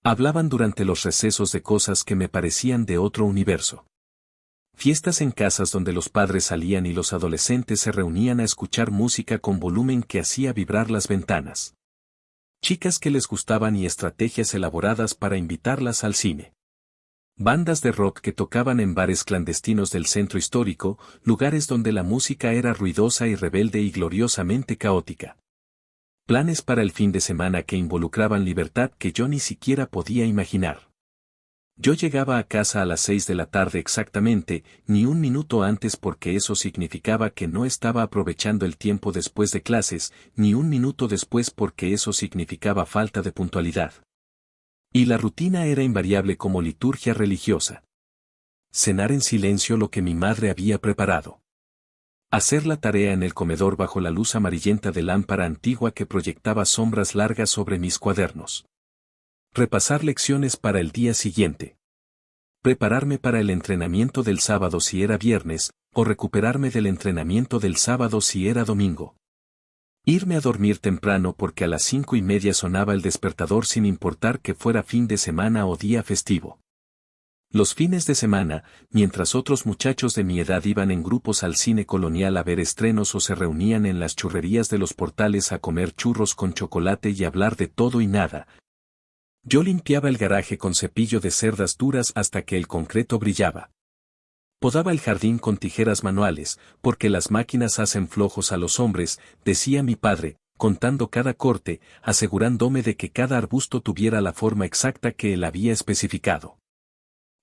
Hablaban durante los recesos de cosas que me parecían de otro universo. Fiestas en casas donde los padres salían y los adolescentes se reunían a escuchar música con volumen que hacía vibrar las ventanas. Chicas que les gustaban y estrategias elaboradas para invitarlas al cine. Bandas de rock que tocaban en bares clandestinos del centro histórico, lugares donde la música era ruidosa y rebelde y gloriosamente caótica. Planes para el fin de semana que involucraban libertad que yo ni siquiera podía imaginar. Yo llegaba a casa a las 6 de la tarde exactamente, ni un minuto antes porque eso significaba que no estaba aprovechando el tiempo después de clases, ni un minuto después porque eso significaba falta de puntualidad. Y la rutina era invariable como liturgia religiosa. Cenar en silencio lo que mi madre había preparado. Hacer la tarea en el comedor bajo la luz amarillenta de lámpara antigua que proyectaba sombras largas sobre mis cuadernos. Repasar lecciones para el día siguiente. Prepararme para el entrenamiento del sábado si era viernes, o recuperarme del entrenamiento del sábado si era domingo. Irme a dormir temprano porque a las 5:30 sonaba el despertador sin importar que fuera fin de semana o día festivo. Los fines de semana, mientras otros muchachos de mi edad iban en grupos al cine colonial a ver estrenos o se reunían en las churrerías de los portales a comer churros con chocolate y hablar de todo y nada, yo limpiaba el garaje con cepillo de cerdas duras hasta que el concreto brillaba. Podaba el jardín con tijeras manuales, porque las máquinas hacen flojos a los hombres, decía mi padre, contando cada corte, asegurándome de que cada arbusto tuviera la forma exacta que él había especificado.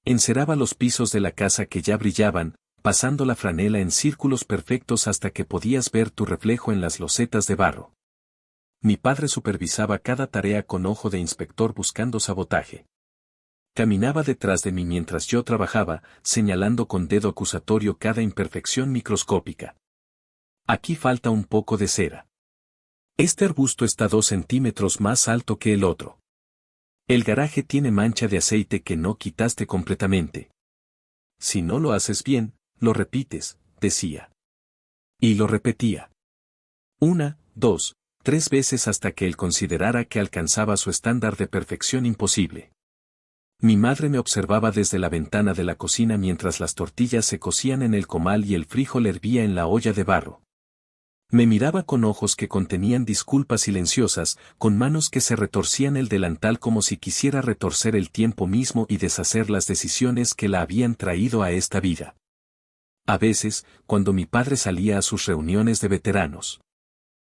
Enceraba los pisos de la casa que ya brillaban, pasando la franela en círculos perfectos hasta que podías ver tu reflejo en las losetas de barro. Mi padre supervisaba cada tarea con ojo de inspector buscando sabotaje. Caminaba detrás de mí mientras yo trabajaba, señalando con dedo acusatorio cada imperfección microscópica. Aquí falta un poco de cera. Este arbusto está 2 centímetros más alto que el otro. El garaje tiene mancha de aceite que no quitaste completamente. Si no lo haces bien, lo repites, decía. Y lo repetía. 1, 2, 3 veces hasta que él considerara que alcanzaba su estándar de perfección imposible. Mi madre me observaba desde la ventana de la cocina mientras las tortillas se cocían en el comal y el frijol hervía en la olla de barro. Me miraba con ojos que contenían disculpas silenciosas, con manos que se retorcían el delantal como si quisiera retorcer el tiempo mismo y deshacer las decisiones que la habían traído a esta vida. A veces, cuando mi padre salía a sus reuniones de veteranos.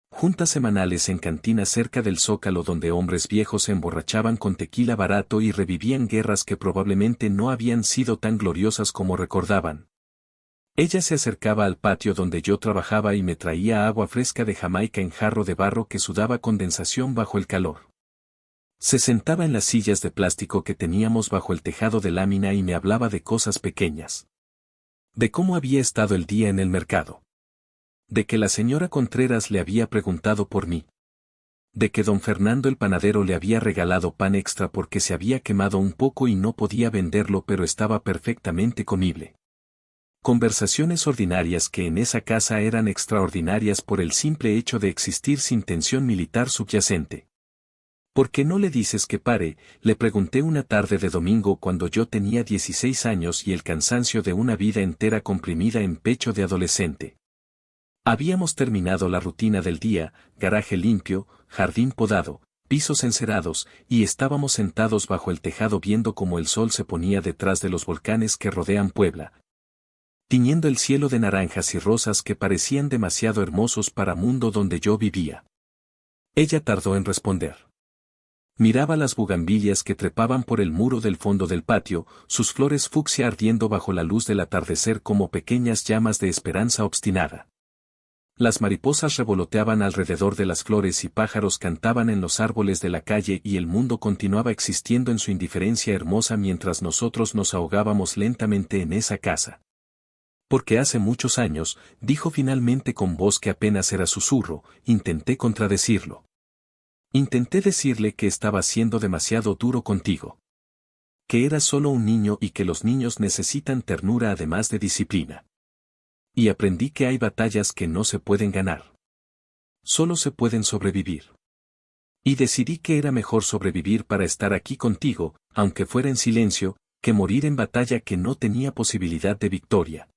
Juntas semanales en cantinas cerca del Zócalo donde hombres viejos se emborrachaban con tequila barato y revivían guerras que probablemente no habían sido tan gloriosas como recordaban. Ella se acercaba al patio donde yo trabajaba y me traía agua fresca de Jamaica en jarro de barro que sudaba condensación bajo el calor. Se sentaba en las sillas de plástico que teníamos bajo el tejado de lámina y me hablaba de cosas pequeñas. De cómo había estado el día en el mercado. De que la señora Contreras le había preguntado por mí. De que don Fernando el panadero le había regalado pan extra porque se había quemado un poco y no podía venderlo pero estaba perfectamente comible. Conversaciones ordinarias que en esa casa eran extraordinarias por el simple hecho de existir sin tensión militar subyacente. ¿Por qué no le dices que pare?, le pregunté una tarde de domingo cuando yo tenía 16 años y el cansancio de una vida entera comprimida en pecho de adolescente. Habíamos terminado la rutina del día, garaje limpio, jardín podado, pisos encerados, y estábamos sentados bajo el tejado viendo cómo el sol se ponía detrás de los volcanes que rodean Puebla, tiñendo el cielo de naranjas y rosas que parecían demasiado hermosos para mundo donde yo vivía. Ella tardó en responder. Miraba las bugambilias que trepaban por el muro del fondo del patio, sus flores fucsia ardiendo bajo la luz del atardecer como pequeñas llamas de esperanza obstinada. Las mariposas revoloteaban alrededor de las flores y pájaros cantaban en los árboles de la calle y el mundo continuaba existiendo en su indiferencia hermosa mientras nosotros nos ahogábamos lentamente en esa casa. Porque hace muchos años, dijo finalmente con voz que apenas era susurro, intenté contradecirlo. Intenté decirle que estaba siendo demasiado duro contigo. Que eras solo un niño y que los niños necesitan ternura además de disciplina. Y aprendí que hay batallas que no se pueden ganar. Solo se pueden sobrevivir. Y decidí que era mejor sobrevivir para estar aquí contigo, aunque fuera en silencio, que morir en batalla que no tenía posibilidad de victoria.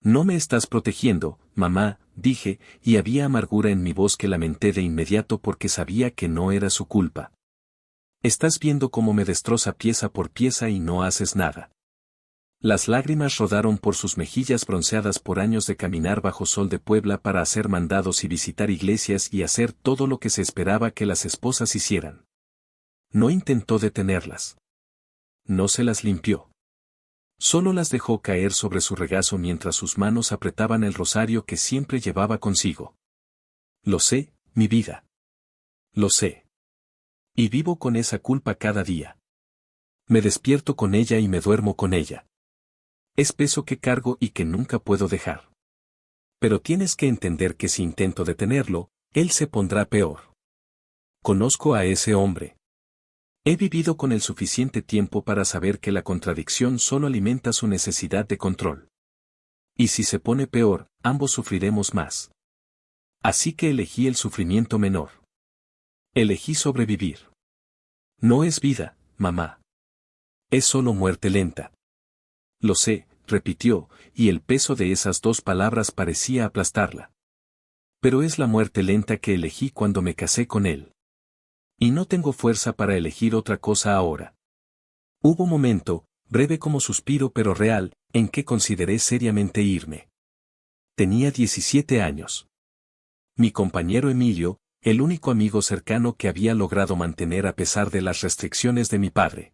No me estás protegiendo, mamá, dije, y había amargura en mi voz que lamenté de inmediato porque sabía que no era su culpa. Estás viendo cómo me destroza pieza por pieza y no haces nada. Las lágrimas rodaron por sus mejillas bronceadas por años de caminar bajo sol de Puebla para hacer mandados y visitar iglesias y hacer todo lo que se esperaba que las esposas hicieran. No intentó detenerlas. No se las limpió. Solo las dejó caer sobre su regazo mientras sus manos apretaban el rosario que siempre llevaba consigo. Lo sé, mi vida. Lo sé. Y vivo con esa culpa cada día. Me despierto con ella y me duermo con ella. Es peso que cargo y que nunca puedo dejar. Pero tienes que entender que si intento detenerlo, él se pondrá peor. Conozco a ese hombre. He vivido con él suficiente tiempo para saber que la contradicción solo alimenta su necesidad de control. Y si se pone peor, ambos sufriremos más. Así que elegí el sufrimiento menor. Elegí sobrevivir. No es vida, mamá. Es solo muerte lenta. Lo sé, repitió, y el peso de esas dos palabras parecía aplastarla. Pero es la muerte lenta que elegí cuando me casé con él. Y no tengo fuerza para elegir otra cosa ahora. Hubo momento, breve como suspiro pero real, en que consideré seriamente irme. Tenía 17 años. Mi compañero Emilio, el único amigo cercano que había logrado mantener a pesar de las restricciones de mi padre.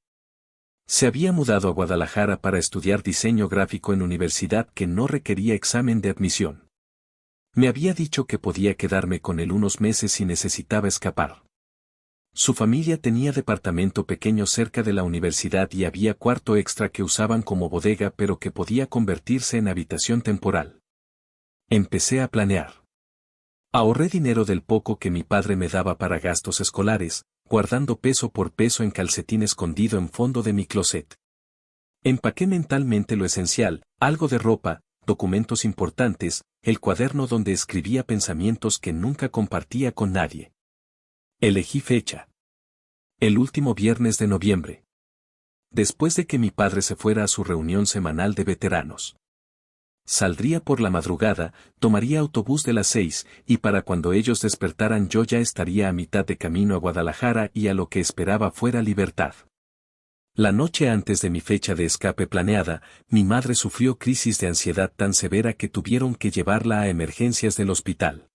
Se había mudado a Guadalajara para estudiar diseño gráfico en universidad que no requería examen de admisión. Me había dicho que podía quedarme con él unos meses si necesitaba escapar. Su familia tenía departamento pequeño cerca de la universidad y había cuarto extra que usaban como bodega pero que podía convertirse en habitación temporal. Empecé a planear. Ahorré dinero del poco que mi padre me daba para gastos escolares, guardando peso por peso en calcetín escondido en fondo de mi closet. Empaqué mentalmente lo esencial, algo de ropa, documentos importantes, el cuaderno donde escribía pensamientos que nunca compartía con nadie. Elegí fecha. El último viernes de noviembre. Después de que mi padre se fuera a su reunión semanal de veteranos. Saldría por la madrugada, tomaría autobús de las 6, y para cuando ellos despertaran yo ya estaría a mitad de camino a Guadalajara y a lo que esperaba fuera libertad. La noche antes de mi fecha de escape planeada, mi madre sufrió crisis de ansiedad tan severa que tuvieron que llevarla a emergencias del hospital.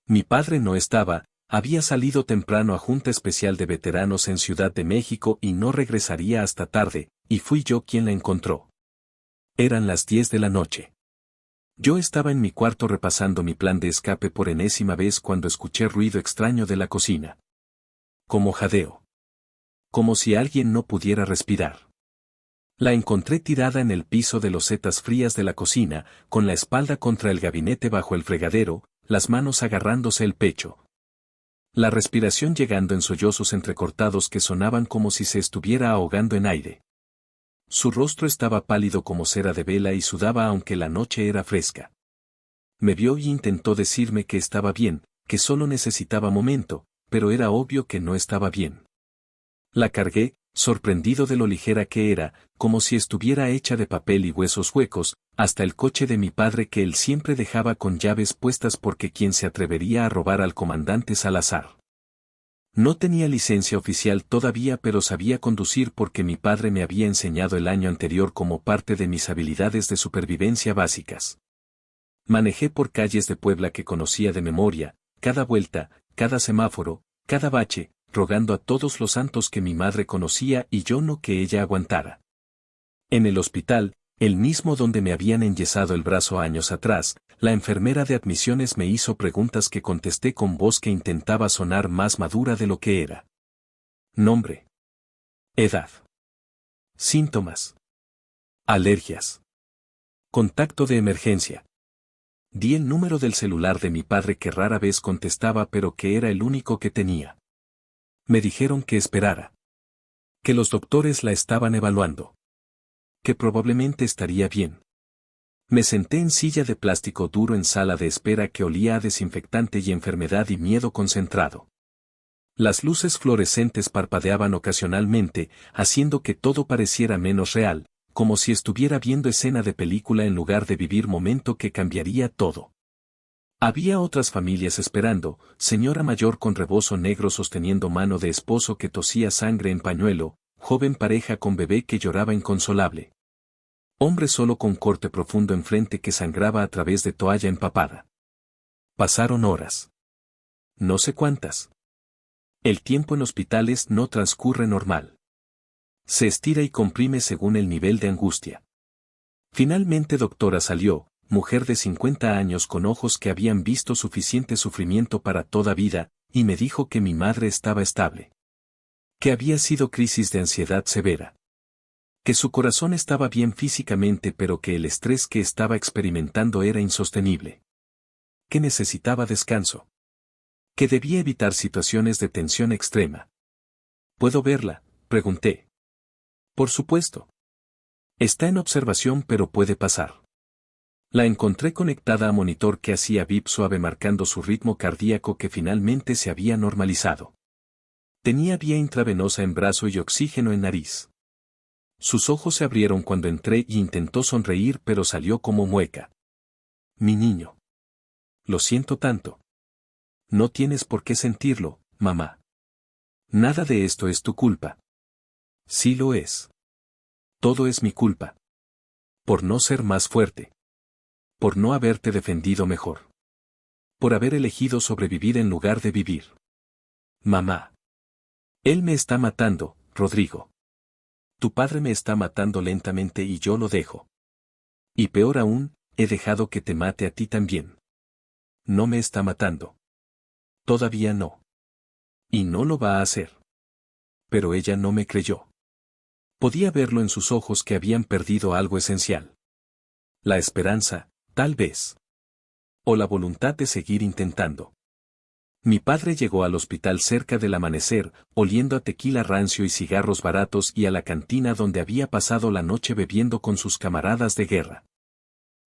Mi padre no estaba, había salido temprano a Junta Especial de Veteranos en Ciudad de México y no regresaría hasta tarde, y fui yo quien la encontró. Eran las 10 de la noche. Yo estaba en mi cuarto repasando mi plan de escape por enésima vez cuando escuché ruido extraño de la cocina. Como jadeo. Como si alguien no pudiera respirar. La encontré tirada en el piso de losetas frías de la cocina, con la espalda contra el gabinete bajo el fregadero, las manos agarrándose el pecho. La respiración llegando en sollozos entrecortados que sonaban como si se estuviera ahogando en aire. Su rostro estaba pálido como cera de vela y sudaba aunque la noche era fresca. Me vio y intentó decirme que estaba bien, que solo necesitaba momento, pero era obvio que no estaba bien. La cargué, sorprendido de lo ligera que era, como si estuviera hecha de papel y huesos huecos, hasta el coche de mi padre que él siempre dejaba con llaves puestas porque ¿quién se atrevería a robar al comandante Salazar? No tenía licencia oficial todavía pero sabía conducir porque mi padre me había enseñado el año anterior como parte de mis habilidades de supervivencia básicas. Manejé por calles de Puebla que conocía de memoria, cada vuelta, cada semáforo, cada bache, rogando a todos los santos que mi madre conocía y yo no que ella aguantara. En el hospital, el mismo donde me habían enyesado el brazo años atrás, la enfermera de admisiones me hizo preguntas que contesté con voz que intentaba sonar más madura de lo que era. Nombre. Edad. Síntomas. Alergias. Contacto de emergencia. Di el número del celular de mi padre que rara vez contestaba pero que era el único que tenía. Me dijeron que esperara. Que los doctores la estaban evaluando. Que probablemente estaría bien. Me senté en silla de plástico duro en sala de espera que olía a desinfectante y enfermedad y miedo concentrado. Las luces fluorescentes parpadeaban ocasionalmente, haciendo que todo pareciera menos real, como si estuviera viendo escena de película en lugar de vivir momento que cambiaría todo. Había otras familias esperando, señora mayor con rebozo negro sosteniendo mano de esposo que tosía sangre en pañuelo, joven pareja con bebé que lloraba inconsolable. Hombre solo con corte profundo en frente que sangraba a través de toalla empapada. Pasaron horas. No sé cuántas. El tiempo en hospitales no transcurre normal. Se estira y comprime según el nivel de angustia. Finalmente doctora salió, mujer de 50 años con ojos que habían visto suficiente sufrimiento para toda vida, y me dijo que mi madre estaba estable. Que había sido crisis de ansiedad severa. Que su corazón estaba bien físicamente pero que el estrés que estaba experimentando era insostenible. Que necesitaba descanso. Que debía evitar situaciones de tensión extrema. ¿Puedo verla?, pregunté. Por supuesto. Está en observación pero puede pasar. La encontré conectada a monitor que hacía bip suave marcando su ritmo cardíaco que finalmente se había normalizado. Tenía vía intravenosa en brazo y oxígeno en nariz. Sus ojos se abrieron cuando entré y intentó sonreír pero salió como mueca. Mi niño. Lo siento tanto. No tienes por qué sentirlo, mamá. Nada de esto es tu culpa. Sí lo es. Todo es mi culpa. Por no ser más fuerte. Por no haberte defendido mejor. Por haber elegido sobrevivir en lugar de vivir. Mamá. Él me está matando, Rodrigo. Tu padre me está matando lentamente y yo lo dejo. Y peor aún, he dejado que te mate a ti también. No me está matando. Todavía no. Y no lo va a hacer. Pero ella no me creyó. Podía verlo en sus ojos que habían perdido algo esencial. La esperanza, tal vez. O la voluntad de seguir intentando. Mi padre llegó al hospital cerca del amanecer, oliendo a tequila rancio y cigarros baratos y a la cantina donde había pasado la noche bebiendo con sus camaradas de guerra.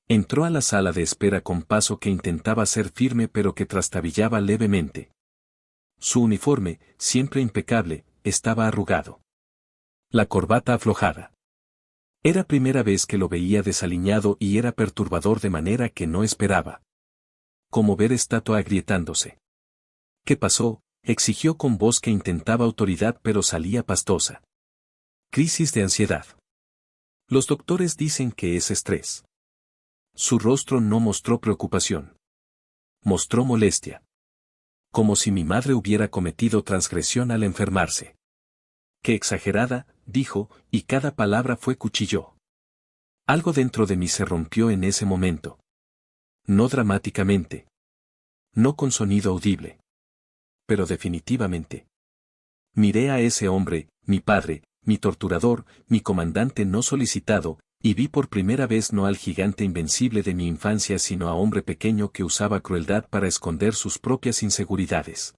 Entró a la sala de espera con paso que intentaba ser firme pero que trastabillaba levemente. Su uniforme, siempre impecable, estaba arrugado. La corbata aflojada. Era primera vez que lo veía desaliñado y era perturbador de manera que no esperaba. Como ver estatua agrietándose. ¿Qué pasó?, exigió con voz que intentaba autoridad pero salía pastosa. Crisis de ansiedad. Los doctores dicen que es estrés. Su rostro no mostró preocupación. Mostró molestia. Como si mi madre hubiera cometido transgresión al enfermarse. Qué exagerada, dijo, y cada palabra fue cuchillo. Algo dentro de mí se rompió en ese momento. No dramáticamente. No con sonido audible. Pero definitivamente. Miré a ese hombre, mi padre, mi torturador, mi comandante no solicitado, y vi por primera vez no al gigante invencible de mi infancia sino a hombre pequeño que usaba crueldad para esconder sus propias inseguridades.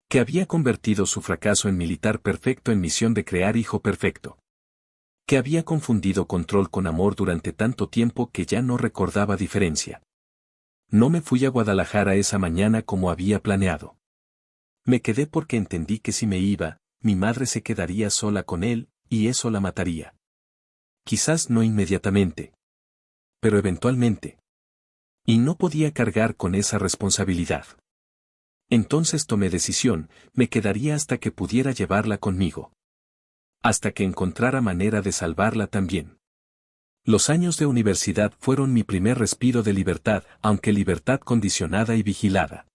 Que había convertido su fracaso en militar perfecto en misión de crear hijo perfecto. Que había confundido control con amor durante tanto tiempo que ya no recordaba diferencia. No me fui a Guadalajara esa mañana como había planeado. Me quedé porque entendí que si me iba, mi madre se quedaría sola con él, y eso la mataría. Quizás no inmediatamente. Pero eventualmente. Y no podía cargar con esa responsabilidad. Entonces tomé decisión, me quedaría hasta que pudiera llevarla conmigo. Hasta que encontrara manera de salvarla también. Los años de universidad fueron mi primer respiro de libertad, aunque libertad condicionada y vigilada.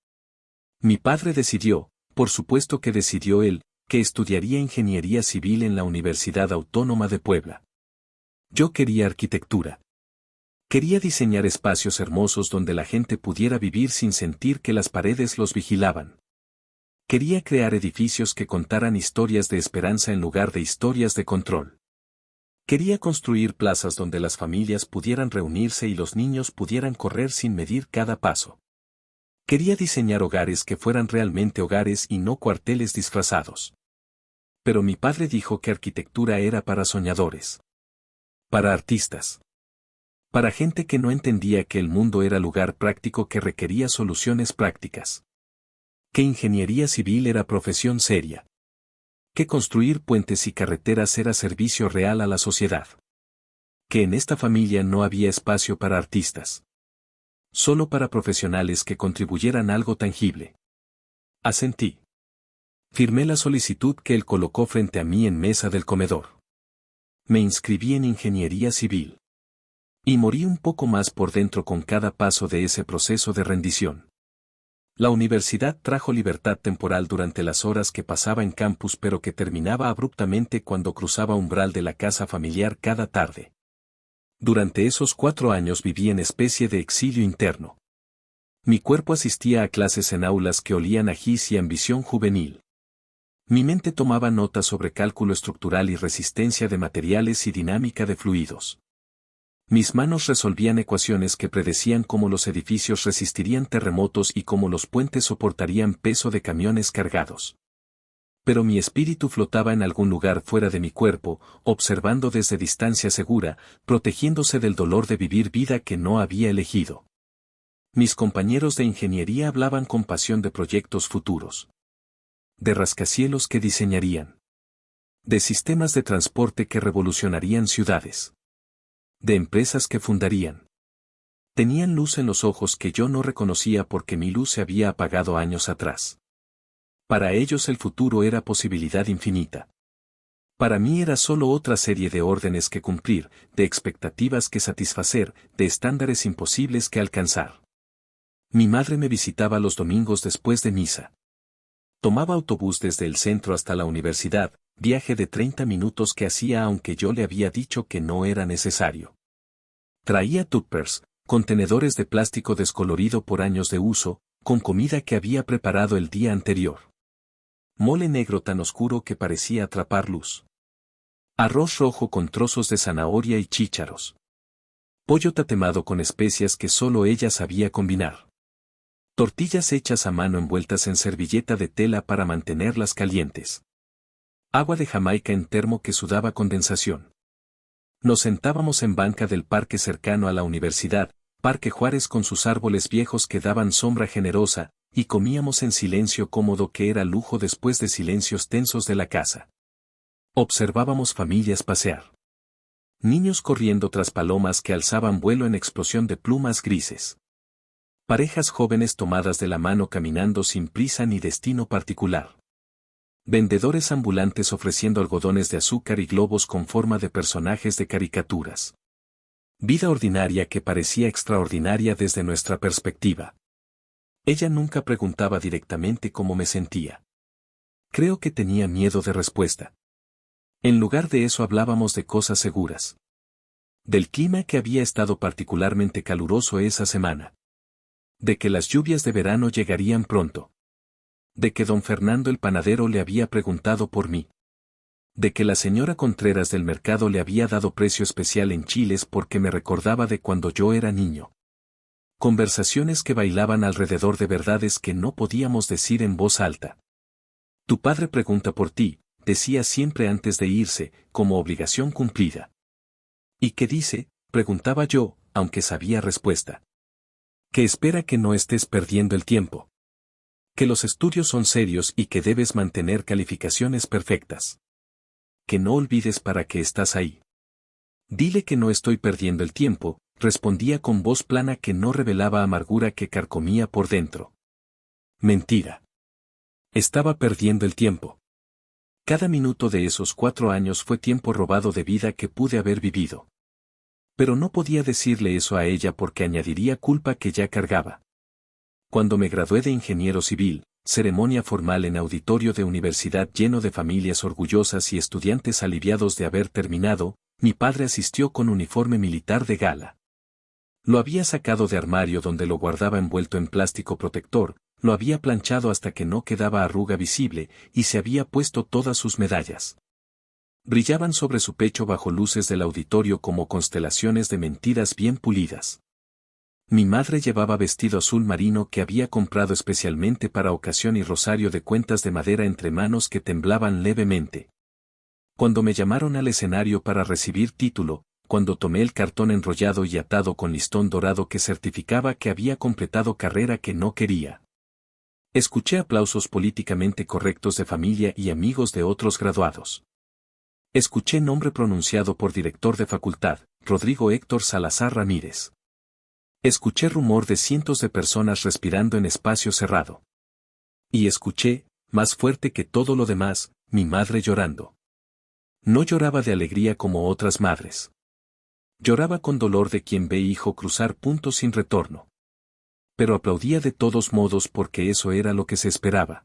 Mi padre decidió, por supuesto que decidió él, que estudiaría ingeniería civil en la Universidad Autónoma de Puebla. Yo quería arquitectura. Quería diseñar espacios hermosos donde la gente pudiera vivir sin sentir que las paredes los vigilaban. Quería crear edificios que contaran historias de esperanza en lugar de historias de control. Quería construir plazas donde las familias pudieran reunirse y los niños pudieran correr sin medir cada paso. Quería diseñar hogares que fueran realmente hogares y no cuarteles disfrazados. Pero mi padre dijo que arquitectura era para soñadores. Para artistas. Para gente que no entendía que el mundo era lugar práctico que requería soluciones prácticas. Que ingeniería civil era profesión seria. Que construir puentes y carreteras era servicio real a la sociedad. Que en esta familia no había espacio para artistas. Solo para profesionales que contribuyeran algo tangible. Asentí. Firmé la solicitud que él colocó frente a mí en mesa del comedor. Me inscribí en ingeniería civil. Y morí un poco más por dentro con cada paso de ese proceso de rendición. La universidad trajo libertad temporal durante las horas que pasaba en campus pero que terminaba abruptamente cuando cruzaba umbral de la casa familiar cada tarde. Durante esos 4 años viví en especie de exilio interno. Mi cuerpo asistía a clases en aulas que olían a gis y ambición juvenil. Mi mente tomaba notas sobre cálculo estructural y resistencia de materiales y dinámica de fluidos. Mis manos resolvían ecuaciones que predecían cómo los edificios resistirían terremotos y cómo los puentes soportarían peso de camiones cargados. Pero mi espíritu flotaba en algún lugar fuera de mi cuerpo, observando desde distancia segura, protegiéndose del dolor de vivir vida que no había elegido. Mis compañeros de ingeniería hablaban con pasión de proyectos futuros. De rascacielos que diseñarían. De sistemas de transporte que revolucionarían ciudades. De empresas que fundarían. Tenían luz en los ojos que yo no reconocía porque mi luz se había apagado años atrás. Para ellos el futuro era posibilidad infinita. Para mí era solo otra serie de órdenes que cumplir, de expectativas que satisfacer, de estándares imposibles que alcanzar. Mi madre me visitaba los domingos después de misa. Tomaba autobús desde el centro hasta la universidad, viaje de 30 minutos que hacía aunque yo le había dicho que no era necesario. Traía tuppers, contenedores de plástico descolorido por años de uso, con comida que había preparado el día anterior. Mole negro tan oscuro que parecía atrapar luz. Arroz rojo con trozos de zanahoria y chícharos. Pollo tatemado con especias que solo ella sabía combinar. Tortillas hechas a mano envueltas en servilleta de tela para mantenerlas calientes. Agua de Jamaica en termo que sudaba condensación. Nos sentábamos en banca del parque cercano a la universidad, Parque Juárez con sus árboles viejos que daban sombra generosa, y comíamos en silencio cómodo que era lujo después de silencios tensos de la casa. Observábamos familias pasear. Niños corriendo tras palomas que alzaban vuelo en explosión de plumas grises. Parejas jóvenes tomadas de la mano caminando sin prisa ni destino particular. Vendedores ambulantes ofreciendo algodones de azúcar y globos con forma de personajes de caricaturas. Vida ordinaria que parecía extraordinaria desde nuestra perspectiva. Ella nunca preguntaba directamente cómo me sentía. Creo que tenía miedo de respuesta. En lugar de eso hablábamos de cosas seguras. Del clima que había estado particularmente caluroso esa semana. De que las lluvias de verano llegarían pronto. De que don Fernando el panadero le había preguntado por mí. De que la señora Contreras del mercado le había dado precio especial en chiles porque me recordaba de cuando yo era niño. Conversaciones que bailaban alrededor de verdades que no podíamos decir en voz alta. Tu padre pregunta por ti, decía siempre antes de irse, como obligación cumplida. ¿Y qué dice?, preguntaba yo, aunque sabía respuesta. Que espera que no estés perdiendo el tiempo. Que los estudios son serios y que debes mantener calificaciones perfectas. Que no olvides para qué estás ahí. Dile que no estoy perdiendo el tiempo, respondía con voz plana que no revelaba amargura que carcomía por dentro. Mentira. Estaba perdiendo el tiempo. Cada minuto de esos 4 años fue tiempo robado de vida que pude haber vivido. Pero no podía decirle eso a ella porque añadiría culpa que ya cargaba. Cuando me gradué de ingeniero civil, ceremonia formal en auditorio de universidad lleno de familias orgullosas y estudiantes aliviados de haber terminado, mi padre asistió con uniforme militar de gala. Lo había sacado de armario donde lo guardaba envuelto en plástico protector, lo había planchado hasta que no quedaba arruga visible, y se había puesto todas sus medallas. Brillaban sobre su pecho bajo luces del auditorio como constelaciones de mentiras bien pulidas. Mi madre llevaba vestido azul marino que había comprado especialmente para ocasión y rosario de cuentas de madera entre manos que temblaban levemente. Cuando me llamaron al escenario para recibir título, cuando tomé el cartón enrollado y atado con listón dorado que certificaba que había completado carrera que no quería. Escuché aplausos políticamente correctos de familia y amigos de otros graduados. Escuché nombre pronunciado por director de facultad, Rodrigo Héctor Salazar Ramírez. Escuché rumor de cientos de personas respirando en espacio cerrado. Y escuché, más fuerte que todo lo demás, mi madre llorando. No lloraba de alegría como otras madres. Lloraba con dolor de quien ve hijo cruzar puntos sin retorno. Pero aplaudía de todos modos porque eso era lo que se esperaba.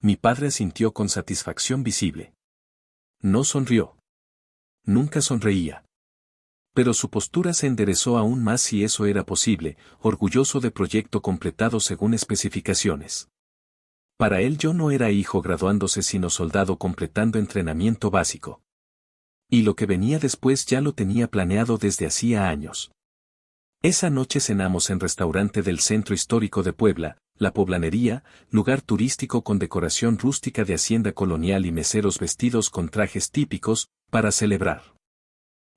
Mi padre asintió con satisfacción visible. No sonrió. Nunca sonreía. Pero su postura se enderezó aún más si eso era posible, orgulloso de proyecto completado según especificaciones. Para él yo no era hijo graduándose sino soldado completando entrenamiento básico. Y lo que venía después ya lo tenía planeado desde hacía años. Esa noche cenamos en restaurante del Centro Histórico de Puebla, La Poblanería, lugar turístico con decoración rústica de hacienda colonial y meseros vestidos con trajes típicos, para celebrar.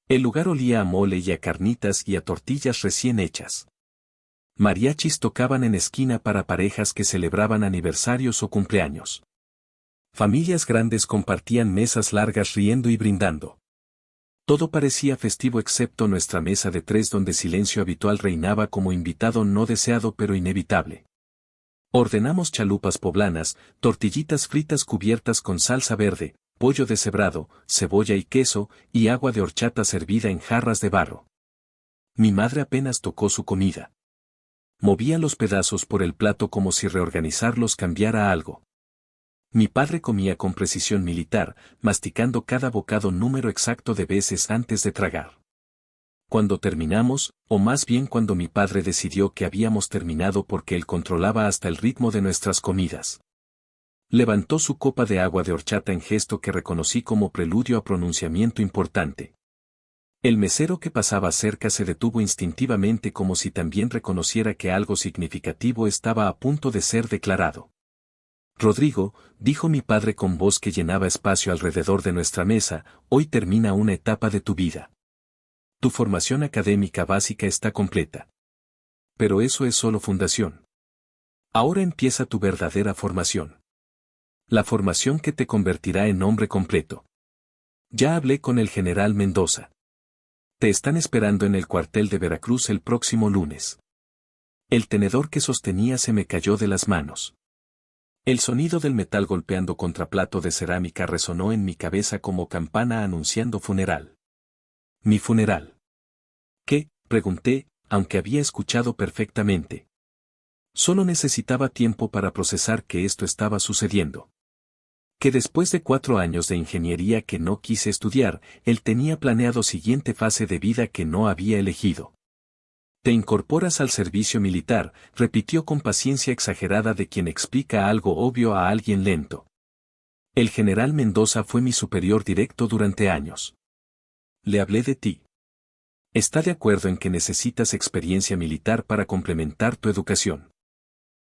El lugar olía a mole y a carnitas y a tortillas recién hechas. Mariachis tocaban en esquina para parejas que celebraban aniversarios o cumpleaños. Familias grandes compartían mesas largas riendo y brindando. Todo parecía festivo excepto nuestra mesa de 3 donde silencio habitual reinaba como invitado no deseado pero inevitable. Ordenamos chalupas poblanas, tortillitas fritas cubiertas con salsa verde, pollo deshebrado, cebolla y queso, y agua de horchata servida en jarras de barro. Mi madre apenas tocó su comida. Movía los pedazos por el plato como si reorganizarlos cambiara algo. Mi padre comía con precisión militar, masticando cada bocado número exacto de veces antes de tragar. Cuando terminamos, o más bien cuando mi padre decidió que habíamos terminado porque él controlaba hasta el ritmo de nuestras comidas. Levantó su copa de agua de horchata en gesto que reconocí como preludio a pronunciamiento importante. El mesero que pasaba cerca se detuvo instintivamente como si también reconociera que algo significativo estaba a punto de ser declarado. Rodrigo, dijo mi padre con voz que llenaba espacio alrededor de nuestra mesa, hoy termina una etapa de tu vida. Tu formación académica básica está completa. Pero eso es solo fundación. Ahora empieza tu verdadera formación. La formación que te convertirá en hombre completo. Ya hablé con el general Mendoza. Te están esperando en el cuartel de Veracruz el próximo lunes. El tenedor que sostenía se me cayó de las manos. El sonido del metal golpeando contra plato de cerámica resonó en mi cabeza como campana anunciando funeral. Mi funeral. ¿Qué? Pregunté, aunque había escuchado perfectamente. Solo necesitaba tiempo para procesar que esto estaba sucediendo. Que después de 4 años de ingeniería que no quise estudiar, él tenía planeado siguiente fase de vida que no había elegido. Te incorporas al servicio militar, repitió con paciencia exagerada de quien explica algo obvio a alguien lento. El general Mendoza fue mi superior directo durante años. Le hablé de ti. Está de acuerdo en que necesitas experiencia militar para complementar tu educación.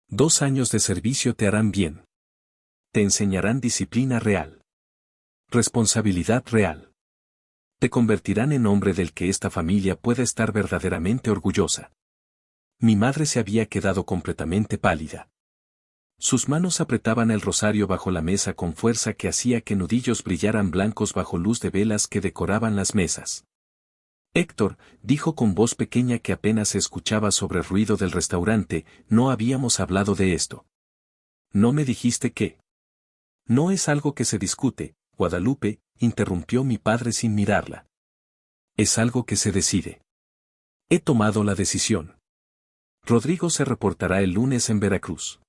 2 años de servicio te harán bien. Te enseñarán disciplina real. Responsabilidad real. Te convertirán en hombre del que esta familia pueda estar verdaderamente orgullosa. Mi madre se había quedado completamente pálida. Sus manos apretaban el rosario bajo la mesa con fuerza que hacía que nudillos brillaran blancos bajo luz de velas que decoraban las mesas. Héctor, dijo con voz pequeña que apenas se escuchaba sobre el ruido del restaurante, no habíamos hablado de esto. ¿No me dijiste qué? No es algo que se discute, Guadalupe, interrumpió mi padre sin mirarla. Es algo que se decide. He tomado la decisión. Rodrigo se reportará el lunes en Veracruz.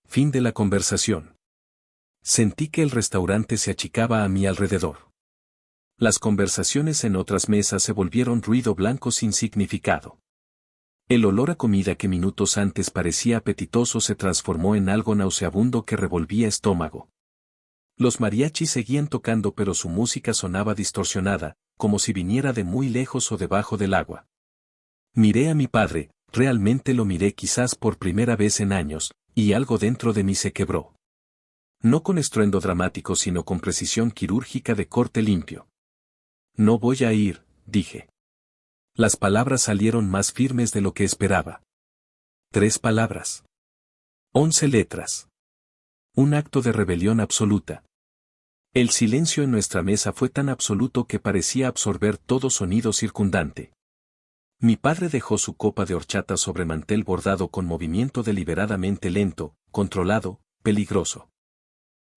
Fin de la conversación. Sentí que el restaurante se achicaba a mi alrededor. Las conversaciones en otras mesas se volvieron ruido blanco sin significado. El olor a comida que minutos antes parecía apetitoso se transformó en algo nauseabundo que revolvía estómago. Los mariachis seguían tocando pero su música sonaba distorsionada, como si viniera de muy lejos o debajo del agua. Miré a mi padre, realmente lo miré quizás por primera vez en años, y algo dentro de mí se quebró. No con estruendo dramático sino con precisión quirúrgica de corte limpio. No voy a ir, dije. Las palabras salieron más firmes de lo que esperaba. 3 palabras. 11 letras. Un acto de rebelión absoluta. El silencio en nuestra mesa fue tan absoluto que parecía absorber todo sonido circundante. Mi padre dejó su copa de horchata sobre mantel bordado con movimiento deliberadamente lento, controlado, peligroso.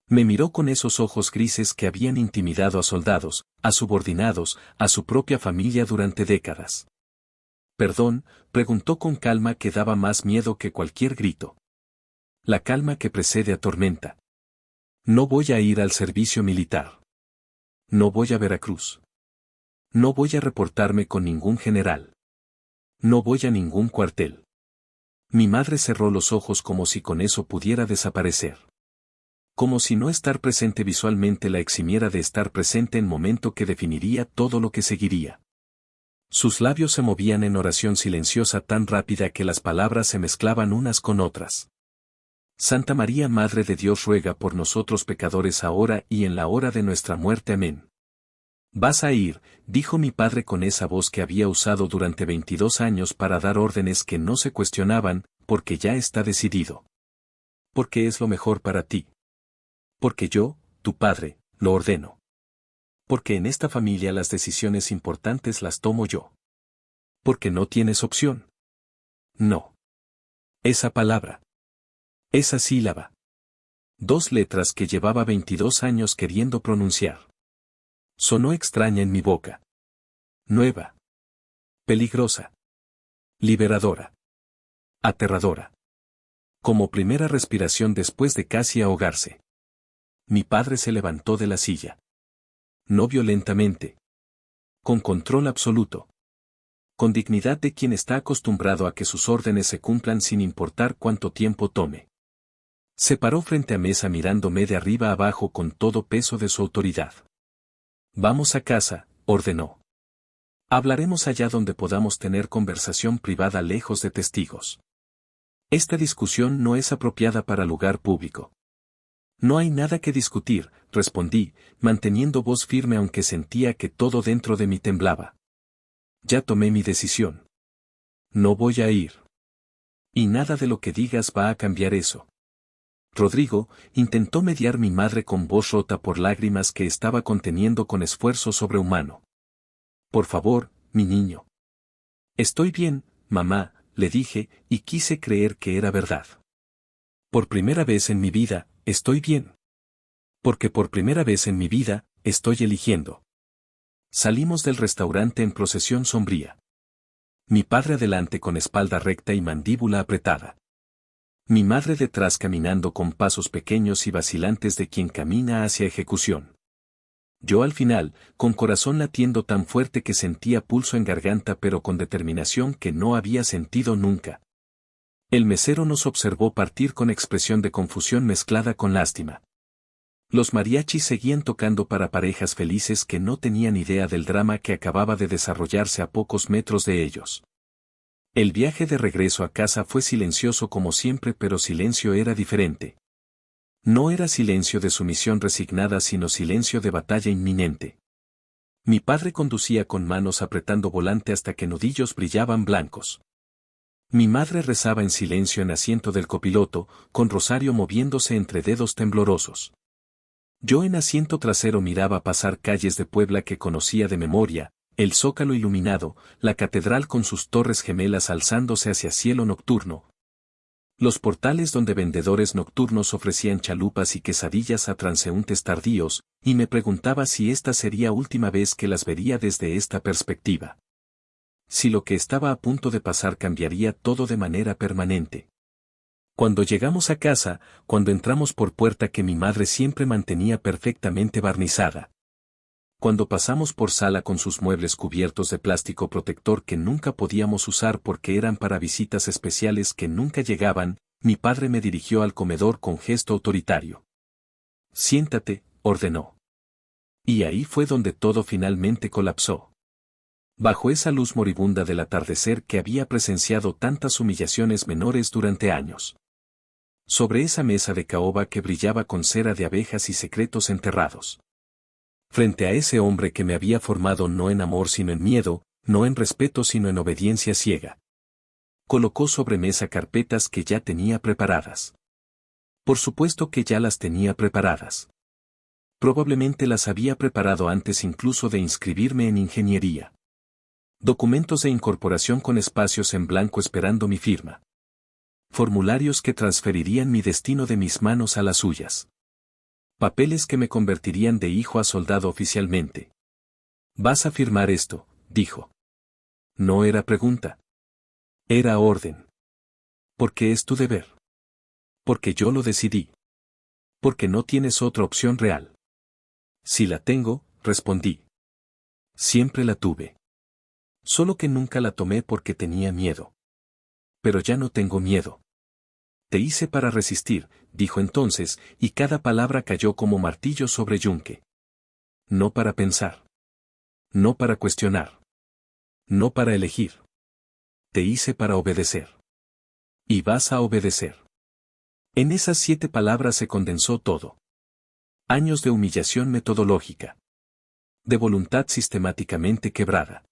Me miró con esos ojos grises que habían intimidado a soldados, a subordinados, a su propia familia durante décadas. «¿Perdón?», preguntó con calma que daba más miedo que cualquier grito. La calma que precede a tormenta. No voy a ir al servicio militar. No voy a Veracruz. No voy a reportarme con ningún general. No voy a ningún cuartel. Mi madre cerró los ojos como si con eso pudiera desaparecer. Como si no estar presente visualmente la eximiera de estar presente en momento que definiría todo lo que seguiría. Sus labios se movían en oración silenciosa tan rápida que las palabras se mezclaban unas con otras. Santa María Madre de Dios ruega por nosotros pecadores ahora y en la hora de nuestra muerte. Amén. Vas a ir, dijo mi padre con esa voz que había usado durante 22 años para dar órdenes que no se cuestionaban, porque ya está decidido. Porque es lo mejor para ti. Porque yo, tu padre, lo ordeno. Porque en esta familia las decisiones importantes las tomo yo. Porque no tienes opción. No. Esa palabra. Esa sílaba. 2 letras que llevaba 22 años queriendo pronunciar. Sonó extraña en mi boca. Nueva. Peligrosa. Liberadora. Aterradora. Como primera respiración después de casi ahogarse. Mi padre se levantó de la silla. No violentamente. Con control absoluto. Con dignidad de quien está acostumbrado a que sus órdenes se cumplan sin importar cuánto tiempo tome. Se paró frente a mesa mirándome de arriba abajo con todo peso de su autoridad. Vamos a casa, ordenó. Hablaremos allá donde podamos tener conversación privada lejos de testigos. Esta discusión no es apropiada para lugar público. No hay nada que discutir, respondí, manteniendo voz firme aunque sentía que todo dentro de mí temblaba. Ya tomé mi decisión. No voy a ir. Y nada de lo que digas va a cambiar eso. Rodrigo, intentó mediar mi madre con voz rota por lágrimas que estaba conteniendo con esfuerzo sobrehumano. Por favor, mi niño. Estoy bien, mamá, le dije, y quise creer que era verdad. Por primera vez en mi vida, estoy bien. Porque por primera vez en mi vida, estoy eligiendo. Salimos del restaurante en procesión sombría. Mi padre adelante con espalda recta y mandíbula apretada. Mi madre detrás caminando con pasos pequeños y vacilantes de quien camina hacia ejecución. Yo al final, con corazón latiendo tan fuerte que sentía pulso en garganta pero con determinación que no había sentido nunca. El mesero nos observó partir con expresión de confusión mezclada con lástima. Los mariachis seguían tocando para parejas felices que no tenían idea del drama que acababa de desarrollarse a pocos metros de ellos. El viaje de regreso a casa fue silencioso como siempre, pero silencio era diferente. No era silencio de sumisión resignada, sino silencio de batalla inminente. Mi padre conducía con manos apretando volante hasta que nudillos brillaban blancos. Mi madre rezaba en silencio en asiento del copiloto, con rosario moviéndose entre dedos temblorosos. Yo en asiento trasero miraba pasar calles de Puebla que conocía de memoria, el zócalo iluminado, la catedral con sus torres gemelas alzándose hacia cielo nocturno. Los portales donde vendedores nocturnos ofrecían chalupas y quesadillas a transeúntes tardíos, y me preguntaba si esta sería última vez que las vería desde esta perspectiva. Si lo que estaba a punto de pasar cambiaría todo de manera permanente. Cuando llegamos a casa, cuando entramos por puerta que mi madre siempre mantenía perfectamente barnizada. Cuando pasamos por sala con sus muebles cubiertos de plástico protector que nunca podíamos usar porque eran para visitas especiales que nunca llegaban, mi padre me dirigió al comedor con gesto autoritario. Siéntate, ordenó. Y ahí fue donde todo finalmente colapsó. Bajo esa luz moribunda del atardecer que había presenciado tantas humillaciones menores durante años. Sobre esa mesa de caoba que brillaba con cera de abejas y secretos enterrados. Frente a ese hombre que me había formado no en amor sino en miedo, no en respeto sino en obediencia ciega. Colocó sobre mesa carpetas que ya tenía preparadas. Por supuesto que ya las tenía preparadas. Probablemente las había preparado antes incluso de inscribirme en ingeniería. Documentos de incorporación con espacios en blanco esperando mi firma. Formularios que transferirían mi destino de mis manos a las suyas. Papeles que me convertirían de hijo a soldado oficialmente. «Vas a firmar esto», dijo. No era pregunta. Era orden. Porque es tu deber. Porque yo lo decidí. Porque no tienes otra opción real. Si la tengo, respondí. Siempre la tuve. Solo que nunca la tomé porque tenía miedo. Pero ya no tengo miedo. Te hice para resistir, dijo entonces, y cada palabra cayó como martillo sobre yunque. No para pensar. No para cuestionar. No para elegir. Te hice para obedecer. Y vas a obedecer. En esas 7 palabras se condensó todo. Años de humillación metodológica. De voluntad sistemáticamente quebrada.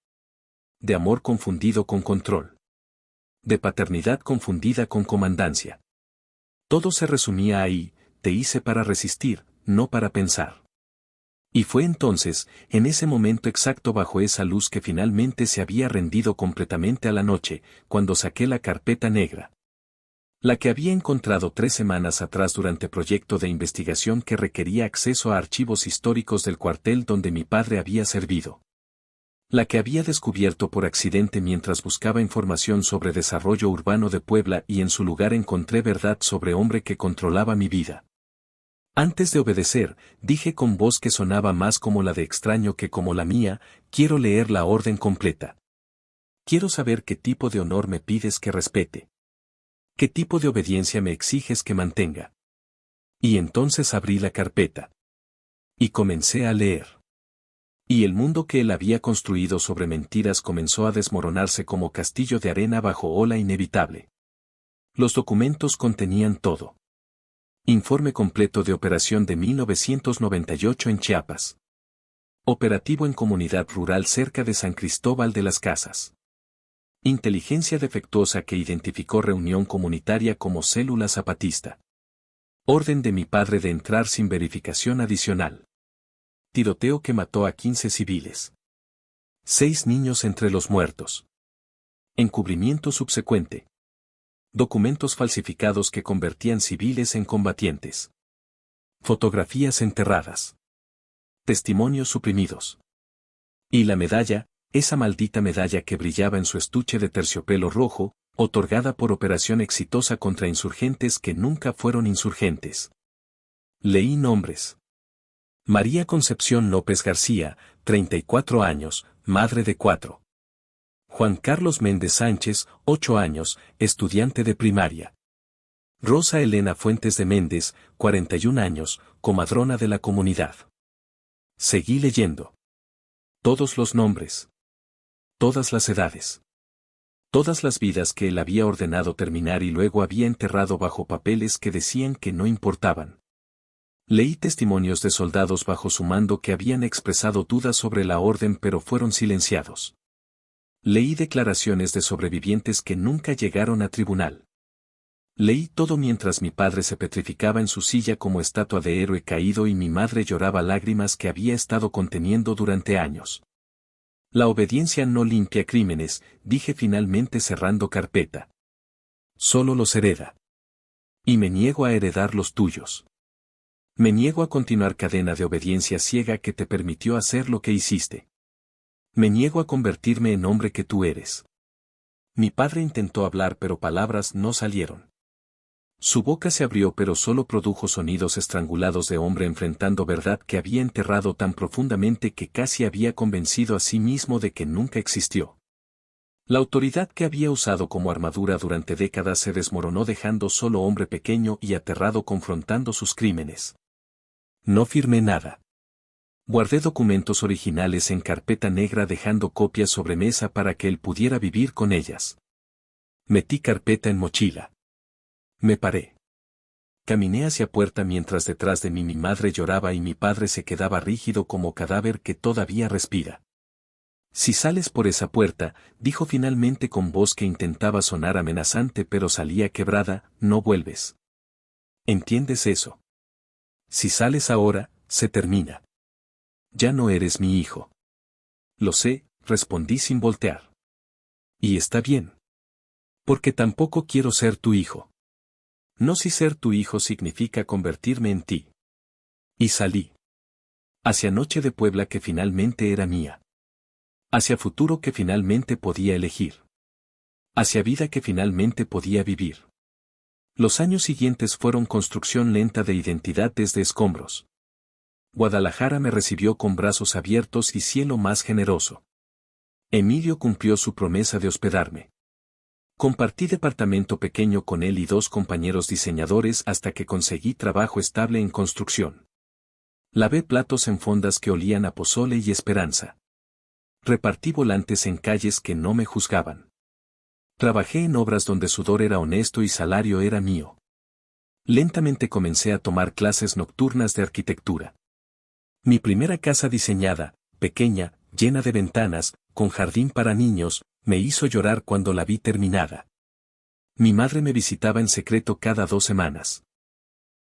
De amor confundido con control. De paternidad confundida con comandancia. Todo se resumía ahí, te hice para resistir, no para pensar. Y fue entonces, en ese momento exacto bajo esa luz que finalmente se había rendido completamente a la noche, cuando saqué la carpeta negra. La que había encontrado 3 semanas atrás durante proyecto de investigación que requería acceso a archivos históricos del cuartel donde mi padre había servido. La que había descubierto por accidente mientras buscaba información sobre desarrollo urbano de Puebla y en su lugar encontré verdad sobre hombre que controlaba mi vida. Antes de obedecer, dije con voz que sonaba más como la de extraño que como la mía, quiero leer la orden completa. Quiero saber qué tipo de honor me pides que respete. ¿Qué tipo de obediencia me exiges que mantenga? Y entonces abrí la carpeta. Y comencé a leer. Y el mundo que él había construido sobre mentiras comenzó a desmoronarse como castillo de arena bajo ola inevitable. Los documentos contenían todo. Informe completo de operación de 1998 en Chiapas. Operativo en comunidad rural cerca de San Cristóbal de las Casas. Inteligencia defectuosa que identificó reunión comunitaria como célula zapatista. Orden de mi padre de entrar sin verificación adicional. Tiroteo que mató a 15 civiles. 6 niños entre los muertos. Encubrimiento subsecuente. Documentos falsificados que convertían civiles en combatientes. Fotografías enterradas. Testimonios suprimidos. Y la medalla, esa maldita medalla que brillaba en su estuche de terciopelo rojo, otorgada por operación exitosa contra insurgentes que nunca fueron insurgentes. Leí nombres. María Concepción López García, 34 años, madre de 4. Juan Carlos Méndez Sánchez, 8 años, estudiante de primaria. Rosa Elena Fuentes de Méndez, 41 años, comadrona de la comunidad. Seguí leyendo. Todos los nombres. Todas las edades. Todas las vidas que él había ordenado terminar y luego había enterrado bajo papeles que decían que no importaban. Leí testimonios de soldados bajo su mando que habían expresado dudas sobre la orden pero fueron silenciados. Leí declaraciones de sobrevivientes que nunca llegaron a tribunal. Leí todo mientras mi padre se petrificaba en su silla como estatua de héroe caído y mi madre lloraba lágrimas que había estado conteniendo durante años. La obediencia no limpia crímenes, dije finalmente cerrando carpeta. Solo los hereda. Y me niego a heredar los tuyos. Me niego a continuar cadena de obediencia ciega que te permitió hacer lo que hiciste. Me niego a convertirme en hombre que tú eres. Mi padre intentó hablar pero palabras no salieron. Su boca se abrió pero solo produjo sonidos estrangulados de hombre enfrentando verdad que había enterrado tan profundamente que casi había convencido a sí mismo de que nunca existió. La autoridad que había usado como armadura durante décadas se desmoronó dejando solo hombre pequeño y aterrado confrontando sus crímenes. No firmé nada. Guardé documentos originales en carpeta negra dejando copias sobre mesa para que él pudiera vivir con ellas. Metí carpeta en mochila. Me paré. Caminé hacia puerta mientras detrás de mí mi madre lloraba y mi padre se quedaba rígido como cadáver que todavía respira. Si sales por esa puerta, dijo finalmente con voz que intentaba sonar amenazante pero salía quebrada, no vuelves. ¿Entiendes eso? Si sales ahora, se termina. Ya no eres mi hijo. Lo sé, respondí sin voltear. Y está bien. Porque tampoco quiero ser tu hijo. No si ser tu hijo significa convertirme en ti. Y salí. Hacia noche de Puebla que finalmente era mía. Hacia futuro que finalmente podía elegir. Hacia vida que finalmente podía vivir. Los años siguientes fueron construcción lenta de identidad desde escombros. Guadalajara me recibió con brazos abiertos y cielo más generoso. Emilio cumplió su promesa de hospedarme. Compartí departamento pequeño con él y 2 compañeros diseñadores hasta que conseguí trabajo estable en construcción. Lavé platos en fondas que olían a pozole y esperanza. Repartí volantes en calles que no me juzgaban. Trabajé en obras donde sudor era honesto y salario era mío. Lentamente comencé a tomar clases nocturnas de arquitectura. Mi primera casa diseñada, pequeña, llena de ventanas, con jardín para niños, me hizo llorar cuando la vi terminada. Mi madre me visitaba en secreto cada 2 semanas.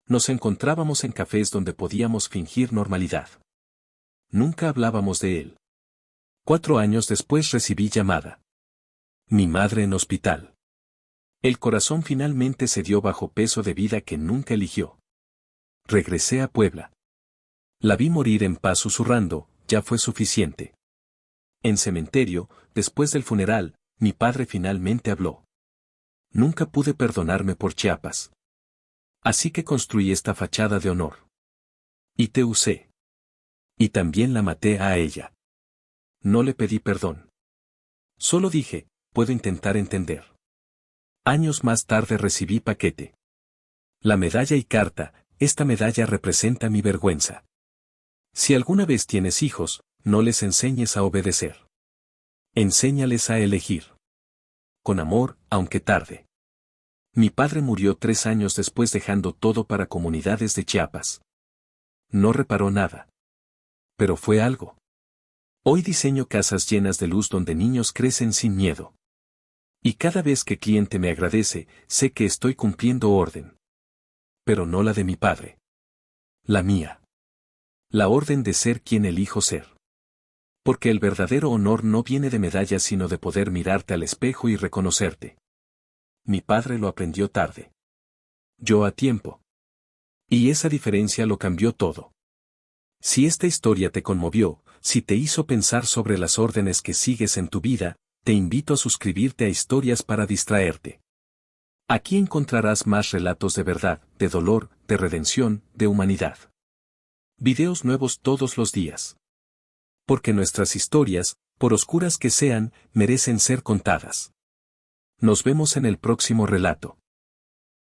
Nos encontrábamos en cafés donde podíamos fingir normalidad. Nunca hablábamos de él. 4 años después recibí llamada. Mi madre en hospital. El corazón finalmente se dio bajo peso de vida que nunca eligió. Regresé a Puebla. La vi morir en paz susurrando, ya fue suficiente. En cementerio, después del funeral, mi padre finalmente habló. Nunca pude perdonarme por Chiapas. Así que construí esta fachada de honor. Y te usé. Y también la maté a ella. No le pedí perdón. Solo dije, puedo intentar entender. Años más tarde recibí paquete. La medalla y carta, esta medalla representa mi vergüenza. Si alguna vez tienes hijos, no les enseñes a obedecer. Enséñales a elegir. Con amor, aunque tarde. Mi padre murió 3 años después dejando todo para comunidades de Chiapas. No reparó nada. Pero fue algo. Hoy diseño casas llenas de luz donde niños crecen sin miedo. Y cada vez que cliente me agradece, sé que estoy cumpliendo orden. pero no la de mi padre. La mía. La orden de ser quien elijo ser. Porque el verdadero honor no viene de medallas sino de poder mirarte al espejo y reconocerte. Mi padre lo aprendió tarde. Yo a tiempo. Y esa diferencia lo cambió todo. Si esta historia te conmovió, si te hizo pensar sobre las órdenes que sigues en tu vida, te invito a suscribirte a Historias para Distraerte. Aquí encontrarás más relatos de verdad, de dolor, de redención, de humanidad. Videos nuevos todos los días. Porque nuestras historias, por oscuras que sean, merecen ser contadas. Nos vemos en el próximo relato.